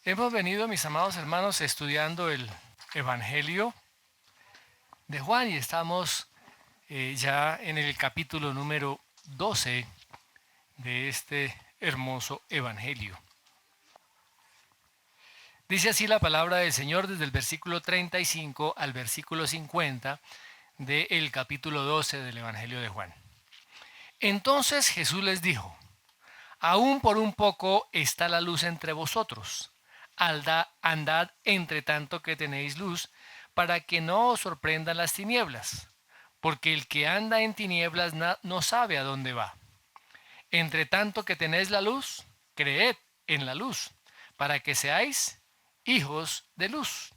Hemos venido, mis amados hermanos, estudiando el Evangelio de Juan y estamos ya en el capítulo número 12 de este hermoso Evangelio. Dice así la palabra del Señor desde el versículo 35 al versículo 50 del capítulo 12 del Evangelio de Juan. Entonces Jesús les dijo: aún por un poco está la luz entre vosotros. Andad entre tanto que tenéis luz, para que no os sorprendan las tinieblas, porque el que anda en tinieblas no sabe a dónde va. Entre tanto que tenéis la luz, creed en la luz, para que seáis hijos de luz.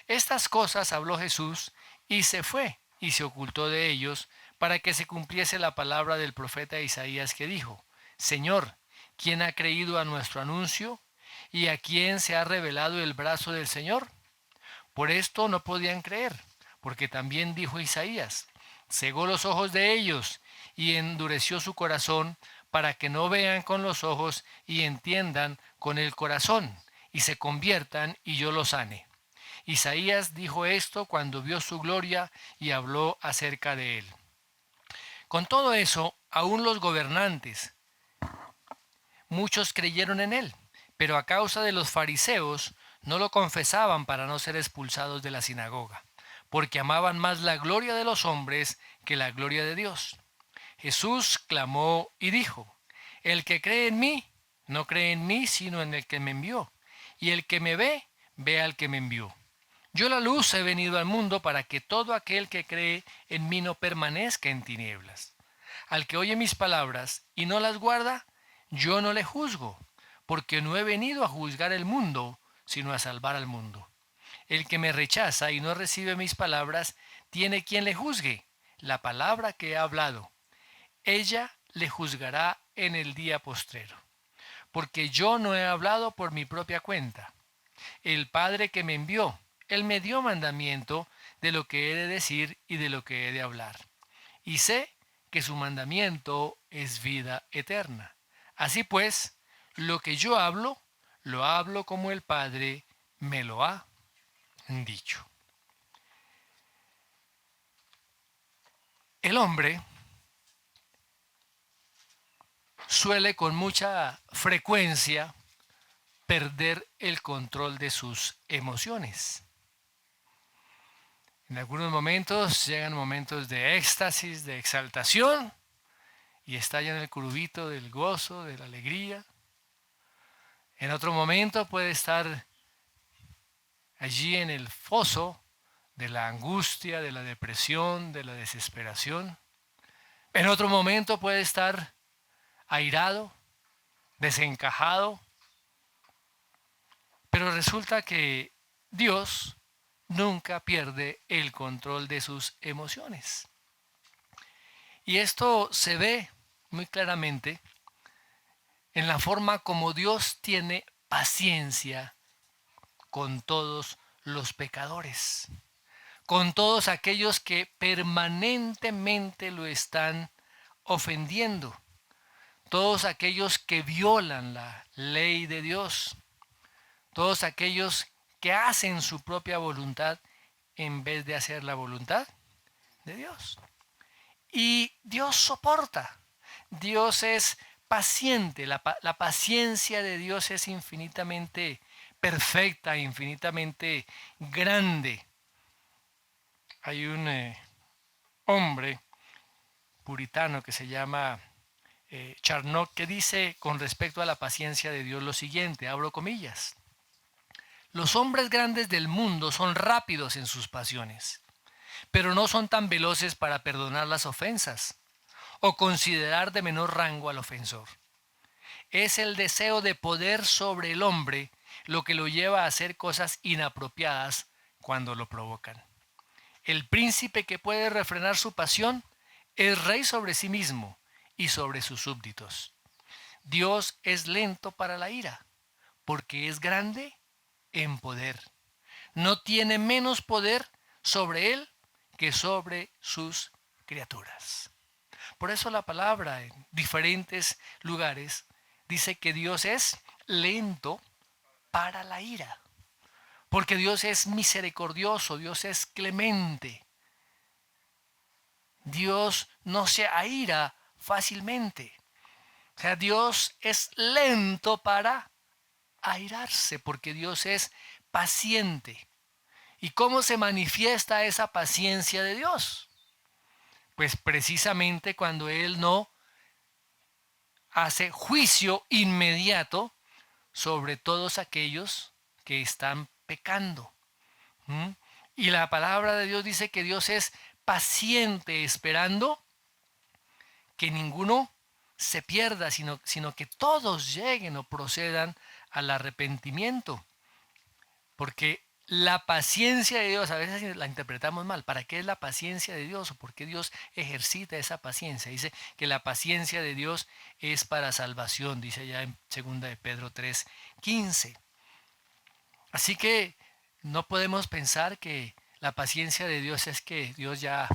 Estas cosas habló Jesús y se fue y se ocultó de ellos, para que se cumpliese la palabra del profeta Isaías que dijo: Señor, ¿quién ha creído a nuestro anuncio? ¿Y a quién se ha revelado el brazo del Señor? Por esto no podían creer, porque también dijo Isaías: cegó los ojos de ellos y endureció su corazón, para que no vean con los ojos y entiendan con el corazón, y se conviertan y yo los sane. Isaías dijo esto cuando vio su gloria y habló acerca de él. Con todo eso, aún los gobernantes, muchos creyeron en él, pero a causa de los fariseos no lo confesaban para no ser expulsados de la sinagoga, porque amaban más la gloria de los hombres que la gloria de Dios. Jesús clamó y dijo: el que cree en mí, no cree en mí, sino en el que me envió. Y el que me ve, ve al que me envió. Yo la luz he venido al mundo para que todo aquel que cree en mí no permanezca en tinieblas. Al que oye mis palabras y no las guarda, yo no le juzgo, porque no he venido a juzgar el mundo, sino a salvar al mundo. El que me rechaza y no recibe mis palabras, tiene quien le juzgue, la palabra que he hablado. Ella le juzgará en el día postrero, porque yo no he hablado por mi propia cuenta. El Padre que me envió, Él me dio mandamiento de lo que he de decir y de lo que he de hablar. Y sé que su mandamiento es vida eterna. Así pues, lo que yo hablo, lo hablo como el Padre me lo ha dicho. El hombre suele con mucha frecuencia perder el control de sus emociones. En algunos momentos llegan momentos de éxtasis, de exaltación, y estalla en el curubito del gozo, de la alegría. En otro momento puede estar allí en el foso de la angustia, de la depresión, de la desesperación. En otro momento puede estar airado, desencajado, pero resulta que Dios nunca pierde el control de sus emociones. Y esto se ve muy claramente en la forma como Dios tiene paciencia con todos los pecadores, con todos aquellos que permanentemente lo están ofendiendo, todos aquellos que violan la ley de Dios, todos aquellos que hacen su propia voluntad en vez de hacer la voluntad de Dios. Y Dios soporta. Dios es paciente. La paciencia de Dios es infinitamente perfecta, infinitamente grande. Hay un hombre puritano que se llama Charnock, que dice con respecto a la paciencia de Dios lo siguiente, abro comillas: los hombres grandes del mundo son rápidos en sus pasiones, pero no son tan veloces para perdonar las ofensas o considerar de menor rango al ofensor. Es el deseo de poder sobre el hombre lo que lo lleva a hacer cosas inapropiadas cuando lo provocan. El príncipe que puede refrenar su pasión es rey sobre sí mismo y sobre sus súbditos. Dios es lento para la ira, porque es grande en poder. No tiene menos poder sobre él que sobre sus criaturas. Por eso la palabra en diferentes lugares dice que Dios es lento para la ira. Porque Dios es misericordioso, Dios es clemente. Dios no se aira fácilmente. O sea, Dios es lento para airarse, porque Dios es paciente. ¿Y cómo se manifiesta esa paciencia de Dios? Pues precisamente cuando Él no hace juicio inmediato sobre todos aquellos que están pecando. ¿Mm? Y la palabra de Dios dice que Dios es paciente esperando que ninguno se pierda, sino que todos lleguen o procedan al arrepentimiento. Porque la paciencia de Dios, a veces la interpretamos mal. ¿Para qué es la paciencia de Dios? ¿O por qué Dios ejercita esa paciencia? Dice que la paciencia de Dios es para salvación, dice ya en 2 de Pedro 3:15. Así que no podemos pensar que la paciencia de Dios es que Dios ya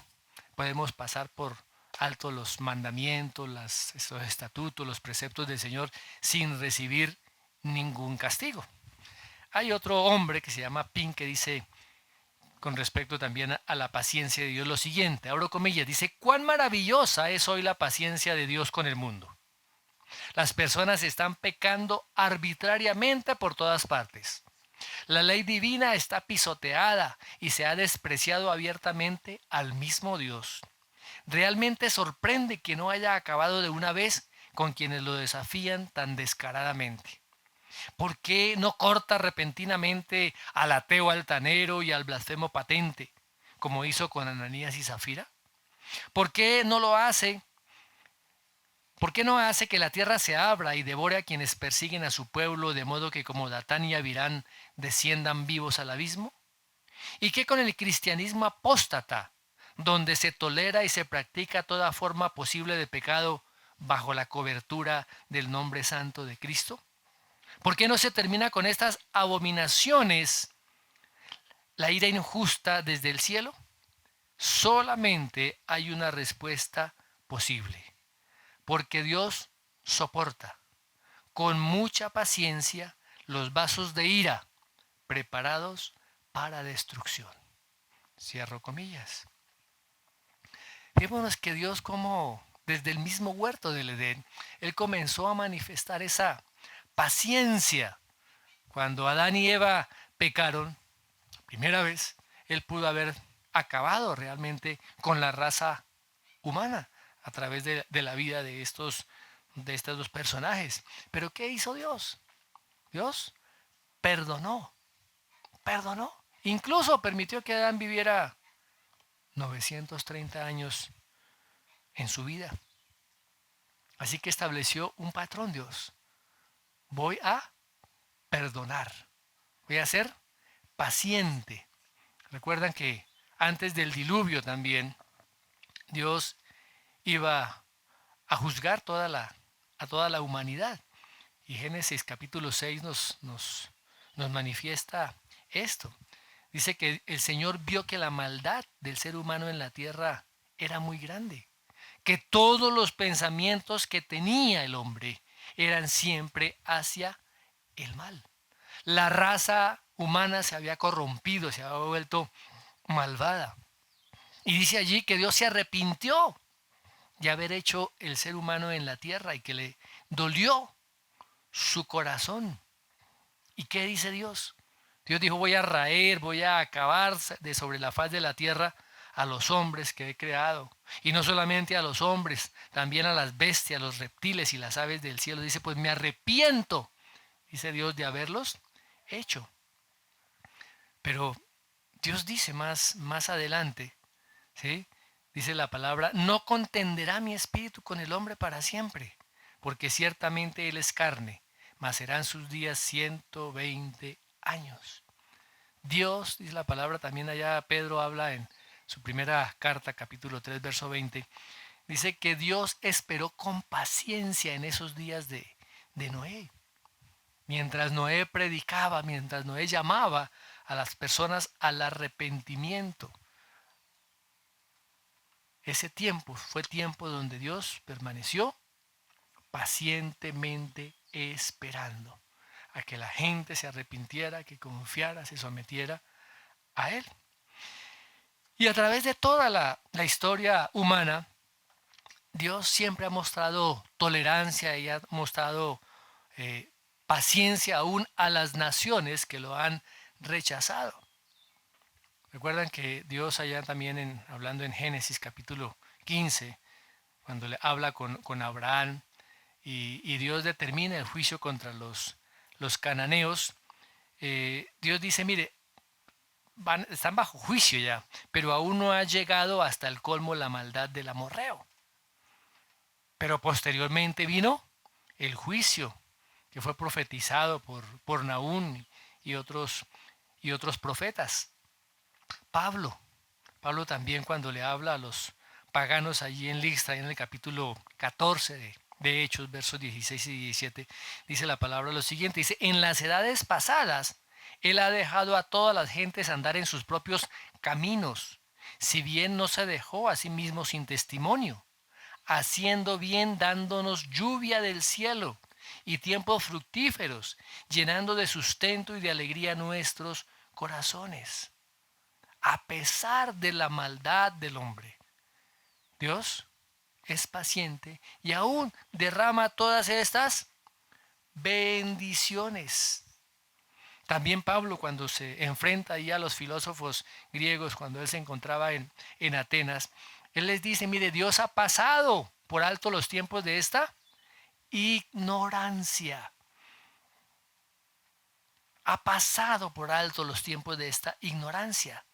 podemos pasar por alto los mandamientos, estos estatutos, los preceptos del Señor sin recibir ningún castigo. Hay otro hombre que se llama Pink que dice con respecto también a la paciencia de Dios lo siguiente, abro comillas, dice: cuán maravillosa es hoy la paciencia de Dios con el mundo. Las personas están pecando arbitrariamente por todas partes. La ley divina está pisoteada y se ha despreciado abiertamente al mismo Dios. Realmente sorprende que no haya acabado de una vez con quienes lo desafían tan descaradamente. ¿Por qué no corta repentinamente al ateo altanero y al blasfemo patente, como hizo con Ananías y Zafira? ¿Por qué no lo hace? ¿Por qué no hace que la tierra se abra y devore a quienes persiguen a su pueblo, de modo que como Datán y Abirán desciendan vivos al abismo? ¿Y qué con el cristianismo apóstata, donde se tolera y se practica toda forma posible de pecado bajo la cobertura del nombre santo de Cristo? ¿Por qué no se termina con estas abominaciones la ira injusta desde el cielo? Solamente hay una respuesta posible, porque Dios soporta con mucha paciencia los vasos de ira preparados para destrucción. Cierro comillas. Fijémonos que Dios, como desde el mismo huerto del Edén, Él comenzó a manifestar esa paciencia. Cuando Adán y Eva pecaron, primera vez, Él pudo haber acabado realmente con la raza humana a través de la vida de estos dos personajes. Pero ¿qué hizo Dios? Dios perdonó, perdonó. Incluso permitió que Adán viviera 930 años en su vida. Así que estableció un patrón Dios. Voy a perdonar. Voy a ser paciente. Recuerdan que antes del diluvio también Dios iba a juzgar a toda la humanidad. Y Génesis capítulo 6 nos manifiesta esto. Dice que el Señor vio que la maldad del ser humano en la tierra era muy grande, que todos los pensamientos que tenía el hombre eran siempre hacia el mal. La raza humana se había corrompido, se había vuelto malvada. Y dice allí que Dios se arrepintió de haber hecho el ser humano en la tierra y que le dolió su corazón. ¿Y qué dice Dios? Dios dijo: voy a raer, voy a acabar de sobre la faz de la tierra a los hombres que he creado. Y no solamente a los hombres, también a las bestias, los reptiles y las aves del cielo. Dice: pues me arrepiento, dice Dios, de haberlos hecho. Pero Dios dice más adelante, ¿sí? Dice la palabra: no contenderá mi espíritu con el hombre para siempre, porque ciertamente él es carne, mas serán sus días 120 años. Dios, dice la palabra, también allá Pedro habla en su primera carta, capítulo 3, verso 20, dice que Dios esperó con paciencia en esos días de Noé. Mientras Noé predicaba, mientras Noé llamaba a las personas al arrepentimiento. Ese tiempo fue tiempo donde Dios permaneció pacientemente esperando. a que la gente se arrepintiera, que confiara, se sometiera a Él. Y a través de toda la historia humana, Dios siempre ha mostrado tolerancia y ha mostrado paciencia aún a las naciones que lo han rechazado. Recuerdan que Dios allá también hablando en Génesis capítulo 15, cuando le habla con Abraham y Dios determina el juicio contra los cananeos, Dios dice, mire, están bajo juicio ya, pero aún no ha llegado hasta el colmo la maldad del amorreo. Pero posteriormente vino el juicio que fue profetizado por Nahum y otros profetas. Pablo también cuando le habla a los paganos allí en Listra, en el capítulo 14 de Hechos, versos 16 y 17, dice la palabra lo siguiente, dice, en las edades pasadas, Él ha dejado a todas las gentes andar en sus propios caminos, si bien no se dejó a sí mismo sin testimonio, haciendo bien, dándonos lluvia del cielo y tiempos fructíferos, llenando de sustento y de alegría nuestros corazones. A pesar de la maldad del hombre, Dios es paciente y aún derrama todas estas bendiciones. También Pablo, cuando se enfrenta ahí a los filósofos griegos, cuando él se encontraba en Atenas, él les dice, mire, Dios ha pasado por alto los tiempos de esta ignorancia. Ha pasado por alto los tiempos de esta ignorancia.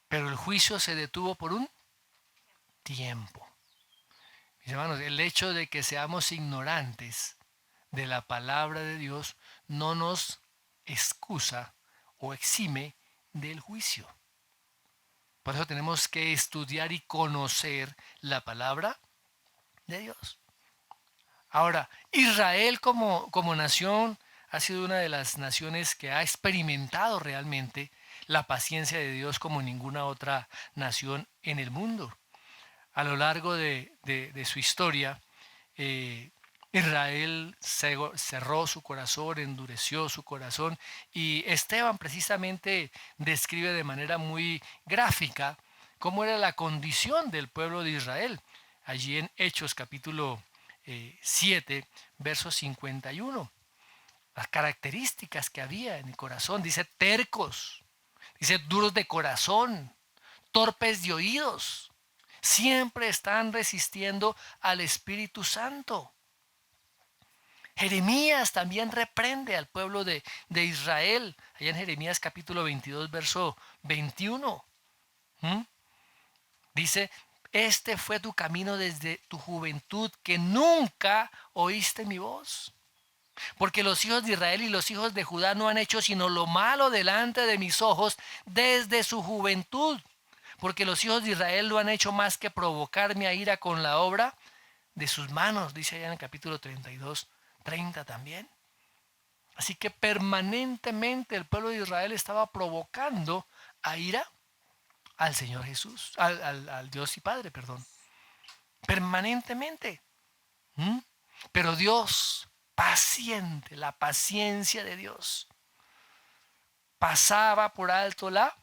Pero el juicio se detuvo por un tiempo. Mis hermanos, el hecho de que seamos ignorantes de la palabra de Dios no nos excusa o exime del juicio. Por eso tenemos que estudiar y conocer la palabra de Dios. Ahora, Israel como nación ha sido una de las naciones que ha experimentado realmente la paciencia de Dios como ninguna otra nación en el mundo. A lo largo de su historia, Israel cerró su corazón, endureció su corazón, y Esteban precisamente describe de manera muy gráfica cómo era la condición del pueblo de Israel. Allí en Hechos capítulo 7, verso 51. Las características que había en el corazón, dice tercos, dice duros de corazón, torpes de oídos, siempre están resistiendo al Espíritu Santo. Jeremías también reprende al pueblo de Israel, allá en Jeremías capítulo 22, verso 21. Dice, este fue tu camino desde tu juventud, que nunca oíste mi voz. Porque los hijos de Israel y los hijos de Judá no han hecho sino lo malo delante de mis ojos desde su juventud. Porque los hijos de Israel no han hecho más que provocarme a ira con la obra de sus manos, dice allá en el capítulo 32, 30 también. Así que permanentemente el pueblo de Israel estaba provocando a ira al Señor Jesús, al Dios y Padre, perdón. Permanentemente. Pero Dios, paciente, la paciencia de Dios, pasaba por alto la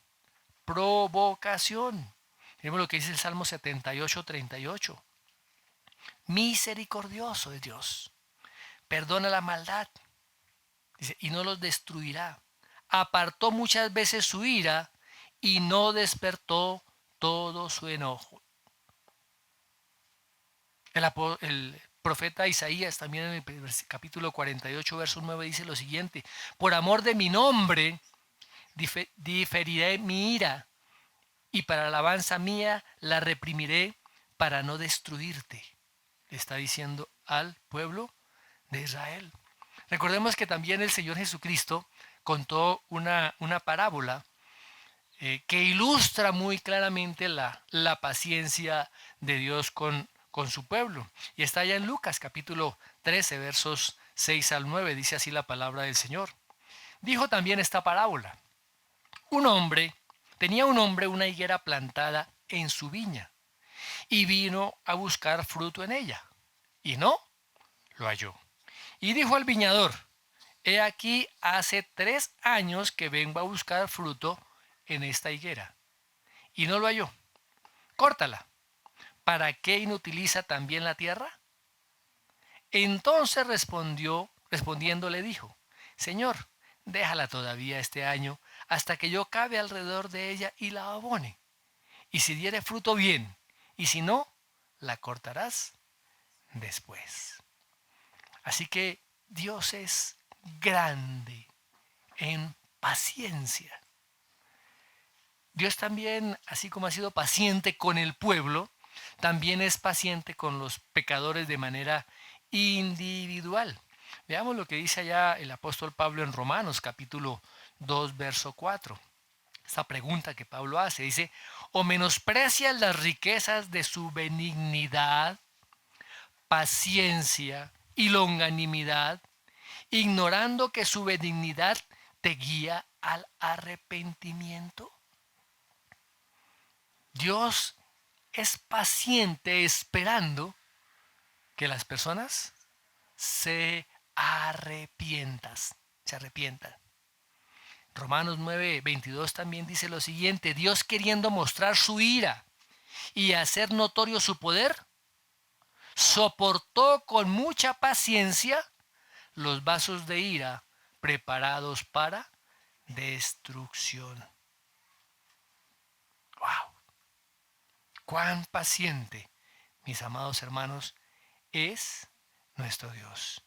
provocación. Miremos lo que dice el Salmo 78, 38. Misericordioso es Dios, perdona la maldad, dice, y no los destruirá. Apartó muchas veces su ira y no despertó todo su enojo. El profeta Isaías también en el capítulo 48, verso 9 dice lo siguiente: por amor de mi nombre diferiré mi ira, y para alabanza mía la reprimiré para no destruirte. Le está diciendo al pueblo de Israel. Recordemos que también el Señor Jesucristo contó una parábola que ilustra muy claramente la paciencia de Dios con su pueblo. Y está allá en Lucas capítulo 13, versos 6 al 9, dice así la palabra del Señor. Dijo también esta parábola: tenía un hombre una higuera plantada en su viña, y vino a buscar fruto en ella, y no lo halló. Y dijo al viñador: he aquí, hace 3 años que vengo a buscar fruto en esta higuera, y no lo halló. Córtala. ¿Para qué inutiliza también la tierra? Entonces respondiendo le dijo: Señor, déjala todavía este año, hasta que yo cabe alrededor de ella y la abone. Y si diere fruto, bien, y si no, la cortarás después. Así que Dios es grande en paciencia. Dios también, así como ha sido paciente con el pueblo, también es paciente con los pecadores de manera individual. Veamos lo que dice allá el apóstol Pablo en Romanos capítulo 2, verso 4. Esta pregunta que Pablo hace, dice: ¿o menosprecias las riquezas de su benignidad, paciencia y longanimidad, ignorando que su benignidad te guía al arrepentimiento? Dios es paciente esperando que las personas se arrepientan. Romanos 9:22 también dice lo siguiente: Dios, queriendo mostrar su ira y hacer notorio su poder, soportó con mucha paciencia los vasos de ira preparados para destrucción. ¡Wow! ¡Cuán paciente, mis amados hermanos, es nuestro Dios!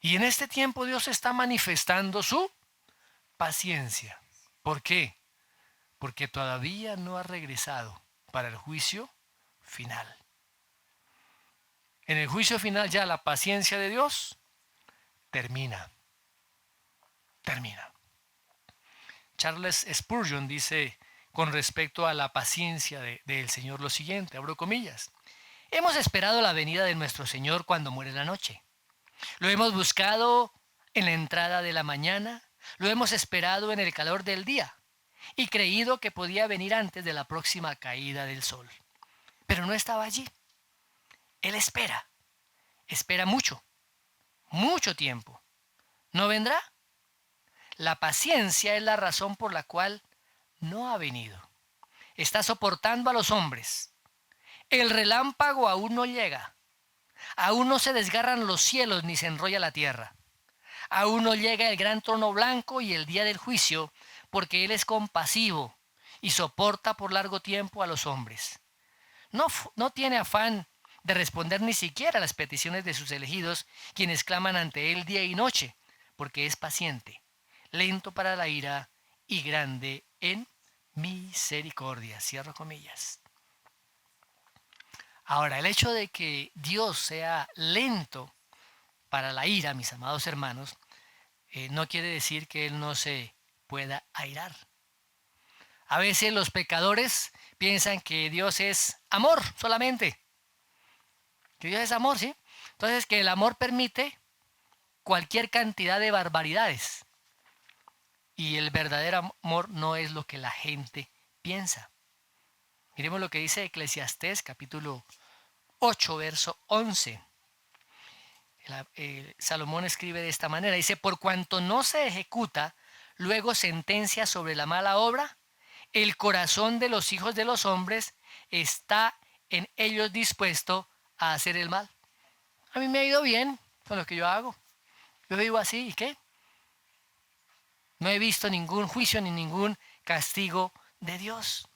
Y en este tiempo Dios está manifestando su paciencia. ¿Por qué? Porque todavía no ha regresado para el juicio final. En el juicio final ya la paciencia de Dios termina. Charles Spurgeon dice con respecto a la paciencia del Señor lo siguiente, abro comillas: hemos esperado la venida de nuestro Señor cuando muere la noche. Lo hemos buscado en la entrada de la mañana, lo hemos esperado en el calor del día y creído que podía venir antes de la próxima caída del sol. Pero no estaba allí. Él espera mucho tiempo. ¿No vendrá? La paciencia es la razón por la cual no ha venido. Está soportando a los hombres. El relámpago aún no llega. Aún no se desgarran los cielos ni se enrolla la tierra. Aún no llega el gran trono blanco y el día del juicio, porque Él es compasivo y soporta por largo tiempo a los hombres. No tiene afán de responder ni siquiera a las peticiones de sus elegidos, quienes claman ante Él día y noche, porque es paciente, lento para la ira y grande en misericordia. Cierro comillas. Ahora, el hecho de que Dios sea lento para la ira, mis amados hermanos, no quiere decir que Él no se pueda airar. A veces los pecadores piensan que Dios es amor solamente. Que Dios es amor, ¿sí? Entonces, que el amor permite cualquier cantidad de barbaridades. Y el verdadero amor no es lo que la gente piensa. Miremos lo que dice Eclesiastés capítulo 8, verso 11. Salomón escribe de esta manera, dice: por cuanto no se ejecuta luego sentencia sobre la mala obra, el corazón de los hijos de los hombres está en ellos dispuesto a hacer el mal. A mí me ha ido bien con lo que yo hago. Yo vivo así, ¿y qué? No he visto ningún juicio ni ningún castigo de Dios.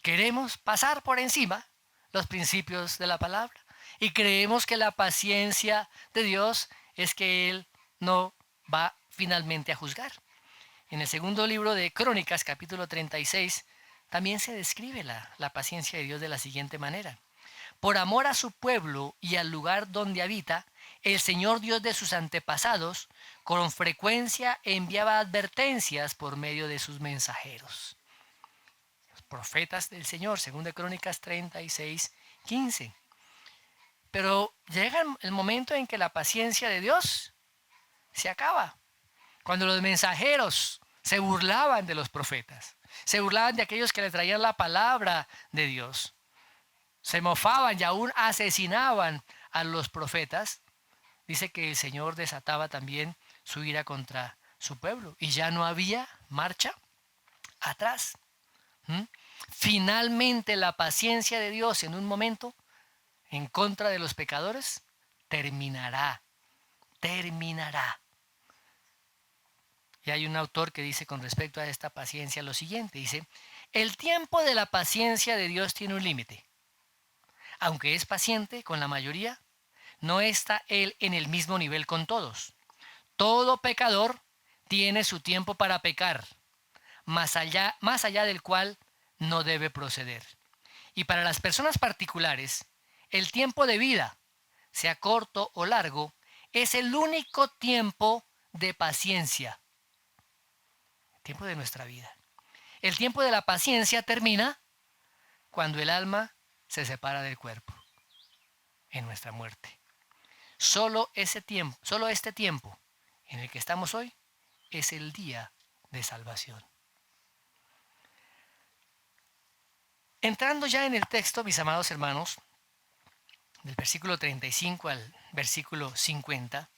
Queremos pasar por encima los principios de la palabra y creemos que la paciencia de Dios es que Él no va finalmente a juzgar. En el segundo libro de Crónicas, capítulo 36, también se describe la paciencia de Dios de la siguiente manera: por amor a su pueblo y al lugar donde habita, el Señor Dios de sus antepasados con frecuencia enviaba advertencias por medio de sus mensajeros. Los profetas del Señor, según de Crónicas 36, 15. Pero llega el momento en que la paciencia de Dios se acaba. Cuando los mensajeros se burlaban de los profetas, se burlaban de aquellos que le traían la palabra de Dios. se mofaban y aún asesinaban a los profetas, dice que el Señor desataba también su ira contra su pueblo y ya no había marcha atrás. ¿Mm? Finalmente la paciencia de Dios en un momento en contra de los pecadores terminará, terminará. Y hay un autor que dice con respecto a esta paciencia lo siguiente, dice, el tiempo de la paciencia de Dios tiene un límite. Aunque es paciente con la mayoría, no está Él en el mismo nivel con todos. Todo pecador tiene su tiempo para pecar, más allá del cual no debe proceder. Y para las personas particulares, el tiempo de vida, sea corto o largo, es el único tiempo de paciencia, el tiempo de nuestra vida. El tiempo de la paciencia termina cuando el alma se separa del cuerpo, en nuestra muerte. Solo este tiempo en el que estamos hoy es el día de salvación. Entrando ya en el texto, mis amados hermanos, del versículo 35 al versículo 50,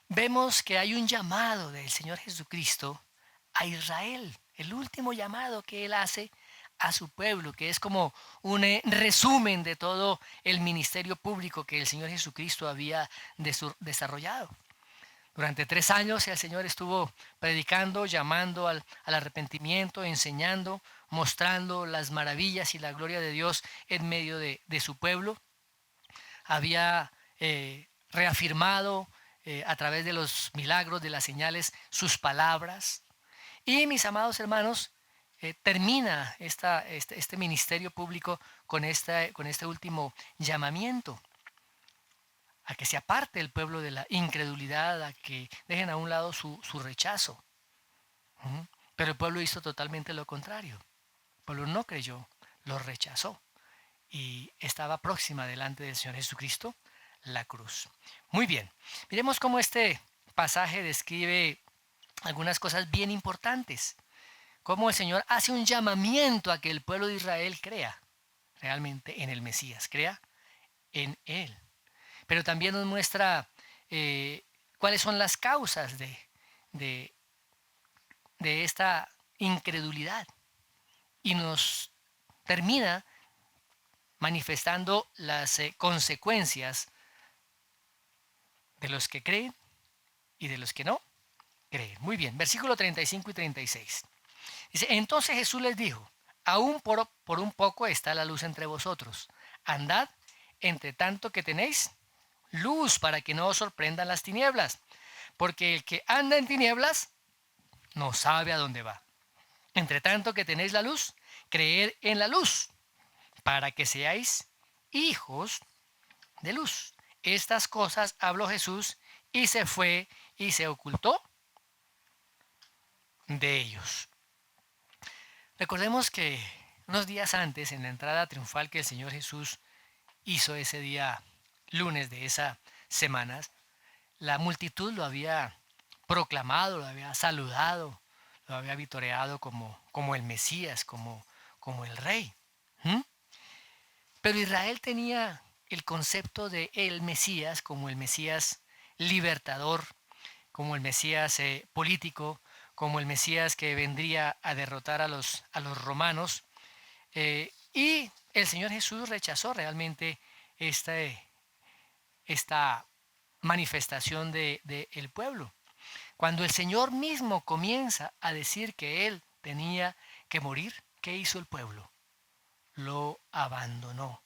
vemos que hay un llamado del Señor Jesucristo a Israel, el último llamado que Él hace a su pueblo, que es como un resumen de todo el ministerio público que el Señor Jesucristo había desarrollado. Durante 3 años el Señor estuvo predicando, llamando al arrepentimiento, enseñando, mostrando las maravillas y la gloria de Dios en medio de su pueblo. Había reafirmado a través de los milagros, de las señales, sus palabras. Y mis amados hermanos, termina este ministerio público con este último llamamiento a que se aparte el pueblo de la incredulidad, a que dejen a un lado su rechazo. Pero el pueblo hizo totalmente lo contrario. El pueblo no creyó, lo rechazó y estaba próxima delante del Señor Jesucristo la cruz. Muy bien, miremos cómo este pasaje describe algunas cosas bien importantes. Cómo el Señor hace un llamamiento a que el pueblo de Israel crea realmente en el Mesías, crea en Él. Pero también nos muestra cuáles son las causas de, de esta incredulidad y nos termina manifestando las consecuencias de los que creen y de los que no creen. Muy bien, versículo 35 y 36. Dice, entonces Jesús les dijo, aún por un poco está la luz entre vosotros. Andad entre tanto que tenéis luz para que no os sorprendan las tinieblas. Porque el que anda en tinieblas no sabe a dónde va. Entre tanto que tenéis la luz, creed en la luz para que seáis hijos de luz. Estas cosas habló Jesús y se fue y se ocultó de ellos. Recordemos que unos días antes, en la entrada triunfal que el Señor Jesús hizo ese día lunes de esa semana, la multitud lo había proclamado, lo había saludado, lo había vitoreado como el Mesías, como el Rey. ¿Mm? Pero Israel tenía el concepto de el Mesías como el Mesías libertador, como el Mesías político, como el Mesías que vendría a derrotar a los romanos. Y el Señor Jesús rechazó realmente esta manifestación del pueblo. Cuando el Señor mismo comienza a decir que Él tenía que morir, ¿qué hizo el pueblo? Lo abandonó.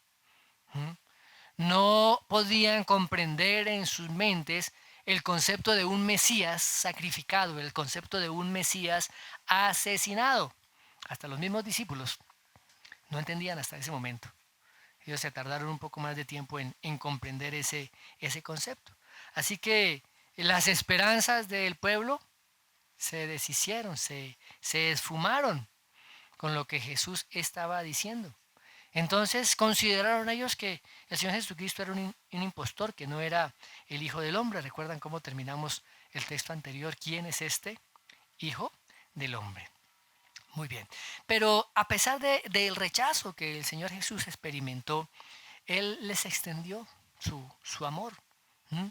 No podían comprender en sus mentes el concepto de un Mesías sacrificado, el concepto de un Mesías asesinado. Hasta los mismos discípulos no entendían hasta ese momento. Ellos se tardaron un poco más de tiempo en comprender ese concepto. Así que las esperanzas del pueblo se deshicieron, se esfumaron con lo que Jesús estaba diciendo. Entonces consideraron ellos que el Señor Jesucristo era un impostor, que no era el Hijo del Hombre. ¿Recuerdan cómo terminamos el texto anterior? ¿Quién es este Hijo del Hombre? Muy bien. Pero a pesar del rechazo que el Señor Jesús experimentó, Él les extendió su amor. ¿Mm?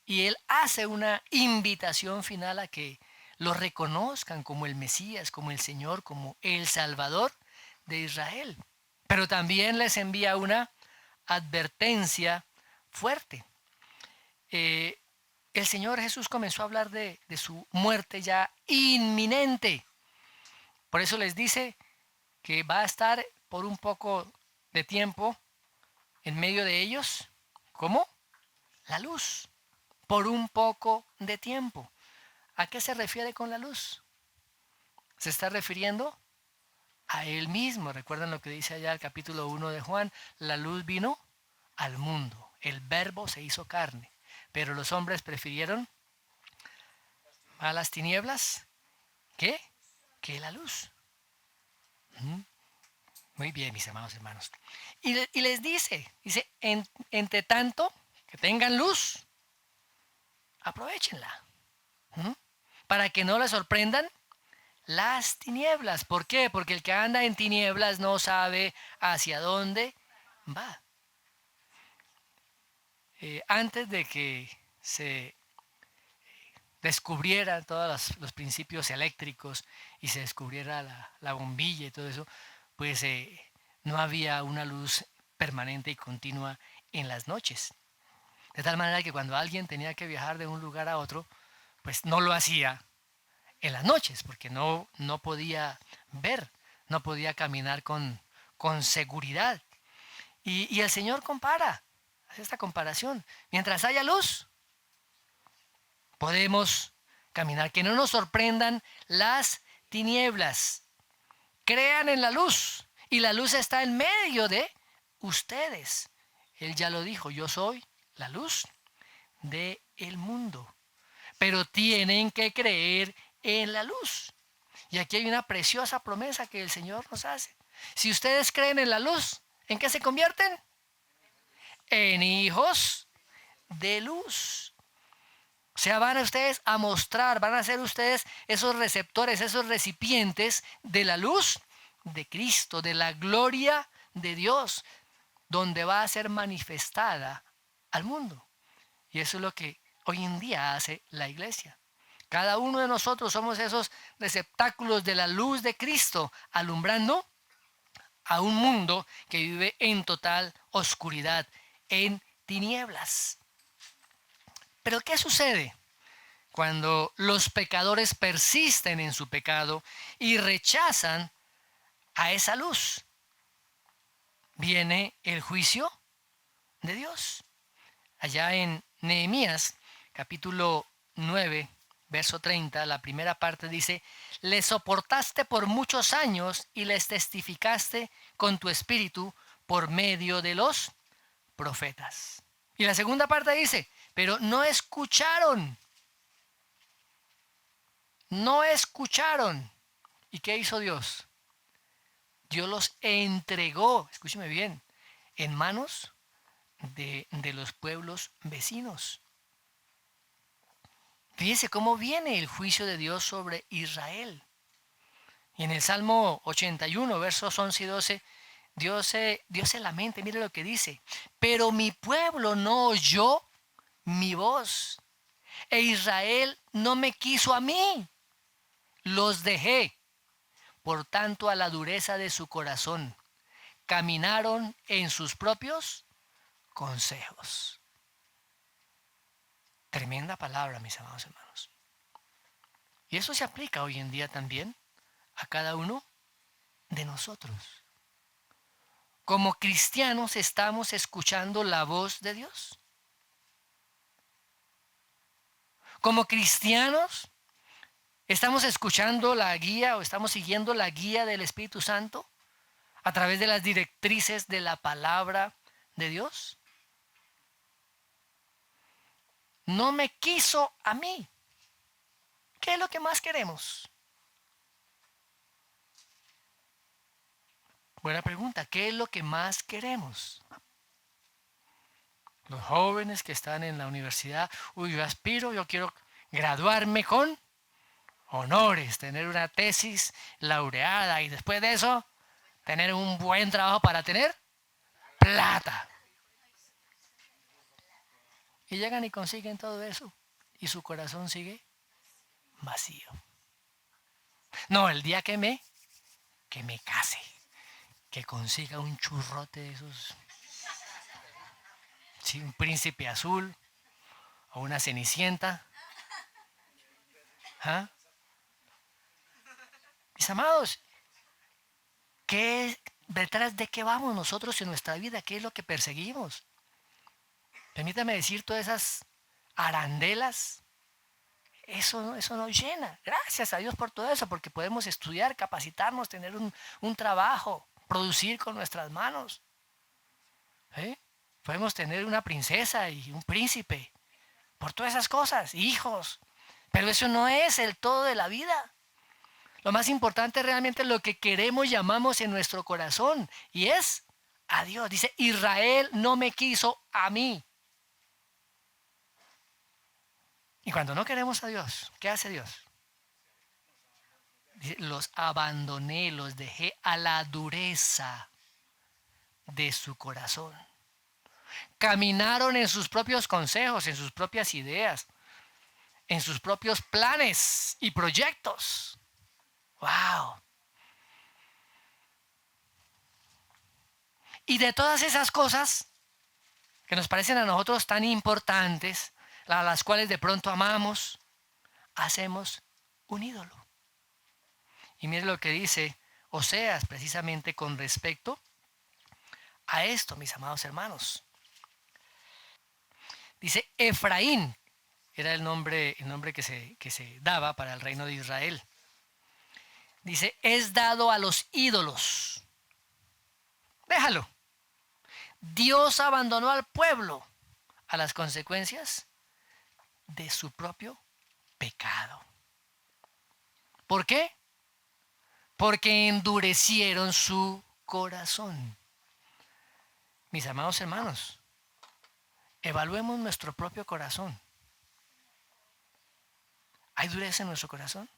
Y Él hace una invitación final a que lo reconozcan como el Mesías, como el Señor, como el Salvador de Israel. Pero también les envía una advertencia fuerte. Eh, el Señor Jesús comenzó a hablar de su muerte ya inminente. Por eso les dice que va a estar por un poco de tiempo en medio de ellos. ¿Cómo? La luz. Por un poco de tiempo. ¿A qué se refiere con la luz? Se está refiriendo a Él mismo. Recuerdan lo que dice allá el capítulo 1 de Juan. La luz vino al mundo. El verbo se hizo carne. Pero los hombres prefirieron a las tinieblas. ¿Qué? Que la luz. Muy bien, mis amados hermanos. Y les dice, entre tanto que tengan luz, aprovechenla. ¿Mm? Para que no les sorprendan las tinieblas. ¿Por qué? Porque el que anda en tinieblas no sabe hacia dónde va. Antes de que se descubrieran todos los principios eléctricos y se descubriera la bombilla y todo eso, pues no había una luz permanente y continua en las noches. De tal manera que cuando alguien tenía que viajar de un lugar a otro, pues no lo hacía en las noches, porque no podía ver, no podía caminar con seguridad. Y el Señor hace esta comparación. Mientras haya luz, podemos caminar, que no nos sorprendan las tinieblas. Crean en la luz y la luz está en medio de ustedes. Él ya lo dijo, yo soy la luz del mundo. Pero tienen que creer en la luz. Y aquí hay una preciosa promesa que el Señor nos hace. Si ustedes creen en la luz, ¿en qué se convierten? En hijos de luz. O sea, van a ustedes a mostrar, van a ser ustedes esos receptores, esos recipientes de la luz de Cristo, de la gloria de Dios, donde va a ser manifestada al mundo. Y eso es lo que hoy en día hace la iglesia. Cada uno de nosotros somos esos receptáculos de la luz de Cristo, alumbrando a un mundo que vive en total oscuridad, en tinieblas. Pero ¿qué sucede cuando los pecadores persisten en su pecado y rechazan a esa luz? Viene el juicio de Dios. Allá en Nehemías, capítulo 9, verso 30, la primera parte dice, les soportaste por muchos años y les testificaste con tu espíritu por medio de los profetas. Y la segunda parte dice, pero no escucharon. No escucharon. ¿Y qué hizo Dios? Dios los entregó, escúcheme bien, en manos de los pueblos vecinos. Fíjese cómo viene el juicio de Dios sobre Israel. Y en el Salmo 81, versos 11 y 12, Dios se lamenta, mire lo que dice. Pero mi pueblo no oyó mi voz, e Israel no me quiso a mí. Los dejé, por tanto, a la dureza de su corazón. Caminaron en sus propios consejos. Tremenda palabra, mis amados hermanos. Y eso se aplica hoy en día también a cada uno de nosotros. Como cristianos estamos escuchando la voz de Dios. Como cristianos estamos escuchando la guía o estamos siguiendo la guía del Espíritu Santo a través de las directrices de la palabra de Dios. No me quiso a mí. ¿Qué es lo que más queremos? Buena pregunta. ¿Qué es lo que más queremos? Los jóvenes que están en la universidad, yo aspiro, yo quiero graduarme con honores, tener una tesis laureada y después de eso tener un buen trabajo para tener plata. Y llegan y consiguen todo eso y su corazón sigue vacío. No, el día que me case, que consiga un churrote de esos, sí, un príncipe azul o una cenicienta. ¿Ah? Mis amados, ¿detrás de qué vamos nosotros en nuestra vida? ¿Qué es lo que perseguimos? Permítame decir todas esas arandelas. Eso nos llena. Gracias a Dios por todo eso, porque podemos estudiar, capacitarnos, tener un trabajo, producir con nuestras manos. ¿Eh? Podemos tener una princesa y un príncipe, por todas esas cosas, hijos. Pero eso no es el todo de la vida. Lo más importante es realmente lo que queremos, llamamos en nuestro corazón, y es a Dios. Dice, Israel no me quiso a mí. Y cuando no queremos a Dios, ¿qué hace Dios? Dice, los abandoné, los dejé a la dureza de su corazón. Caminaron en sus propios consejos, en sus propias ideas, en sus propios planes y proyectos. ¡Wow! Y de todas esas cosas que nos parecen a nosotros tan importantes, a las cuales de pronto amamos, hacemos un ídolo. Y mire lo que dice Oseas precisamente con respecto a esto, mis amados hermanos. Dice, Efraín era el nombre que se daba para el reino de Israel. Dice, es dado a los ídolos. Déjalo. Dios abandonó al pueblo a las consecuencias de su propio pecado. ¿Por qué? Porque endurecieron su corazón. Mis amados hermanos, evaluemos nuestro propio corazón. ¿Hay dureza en nuestro corazón?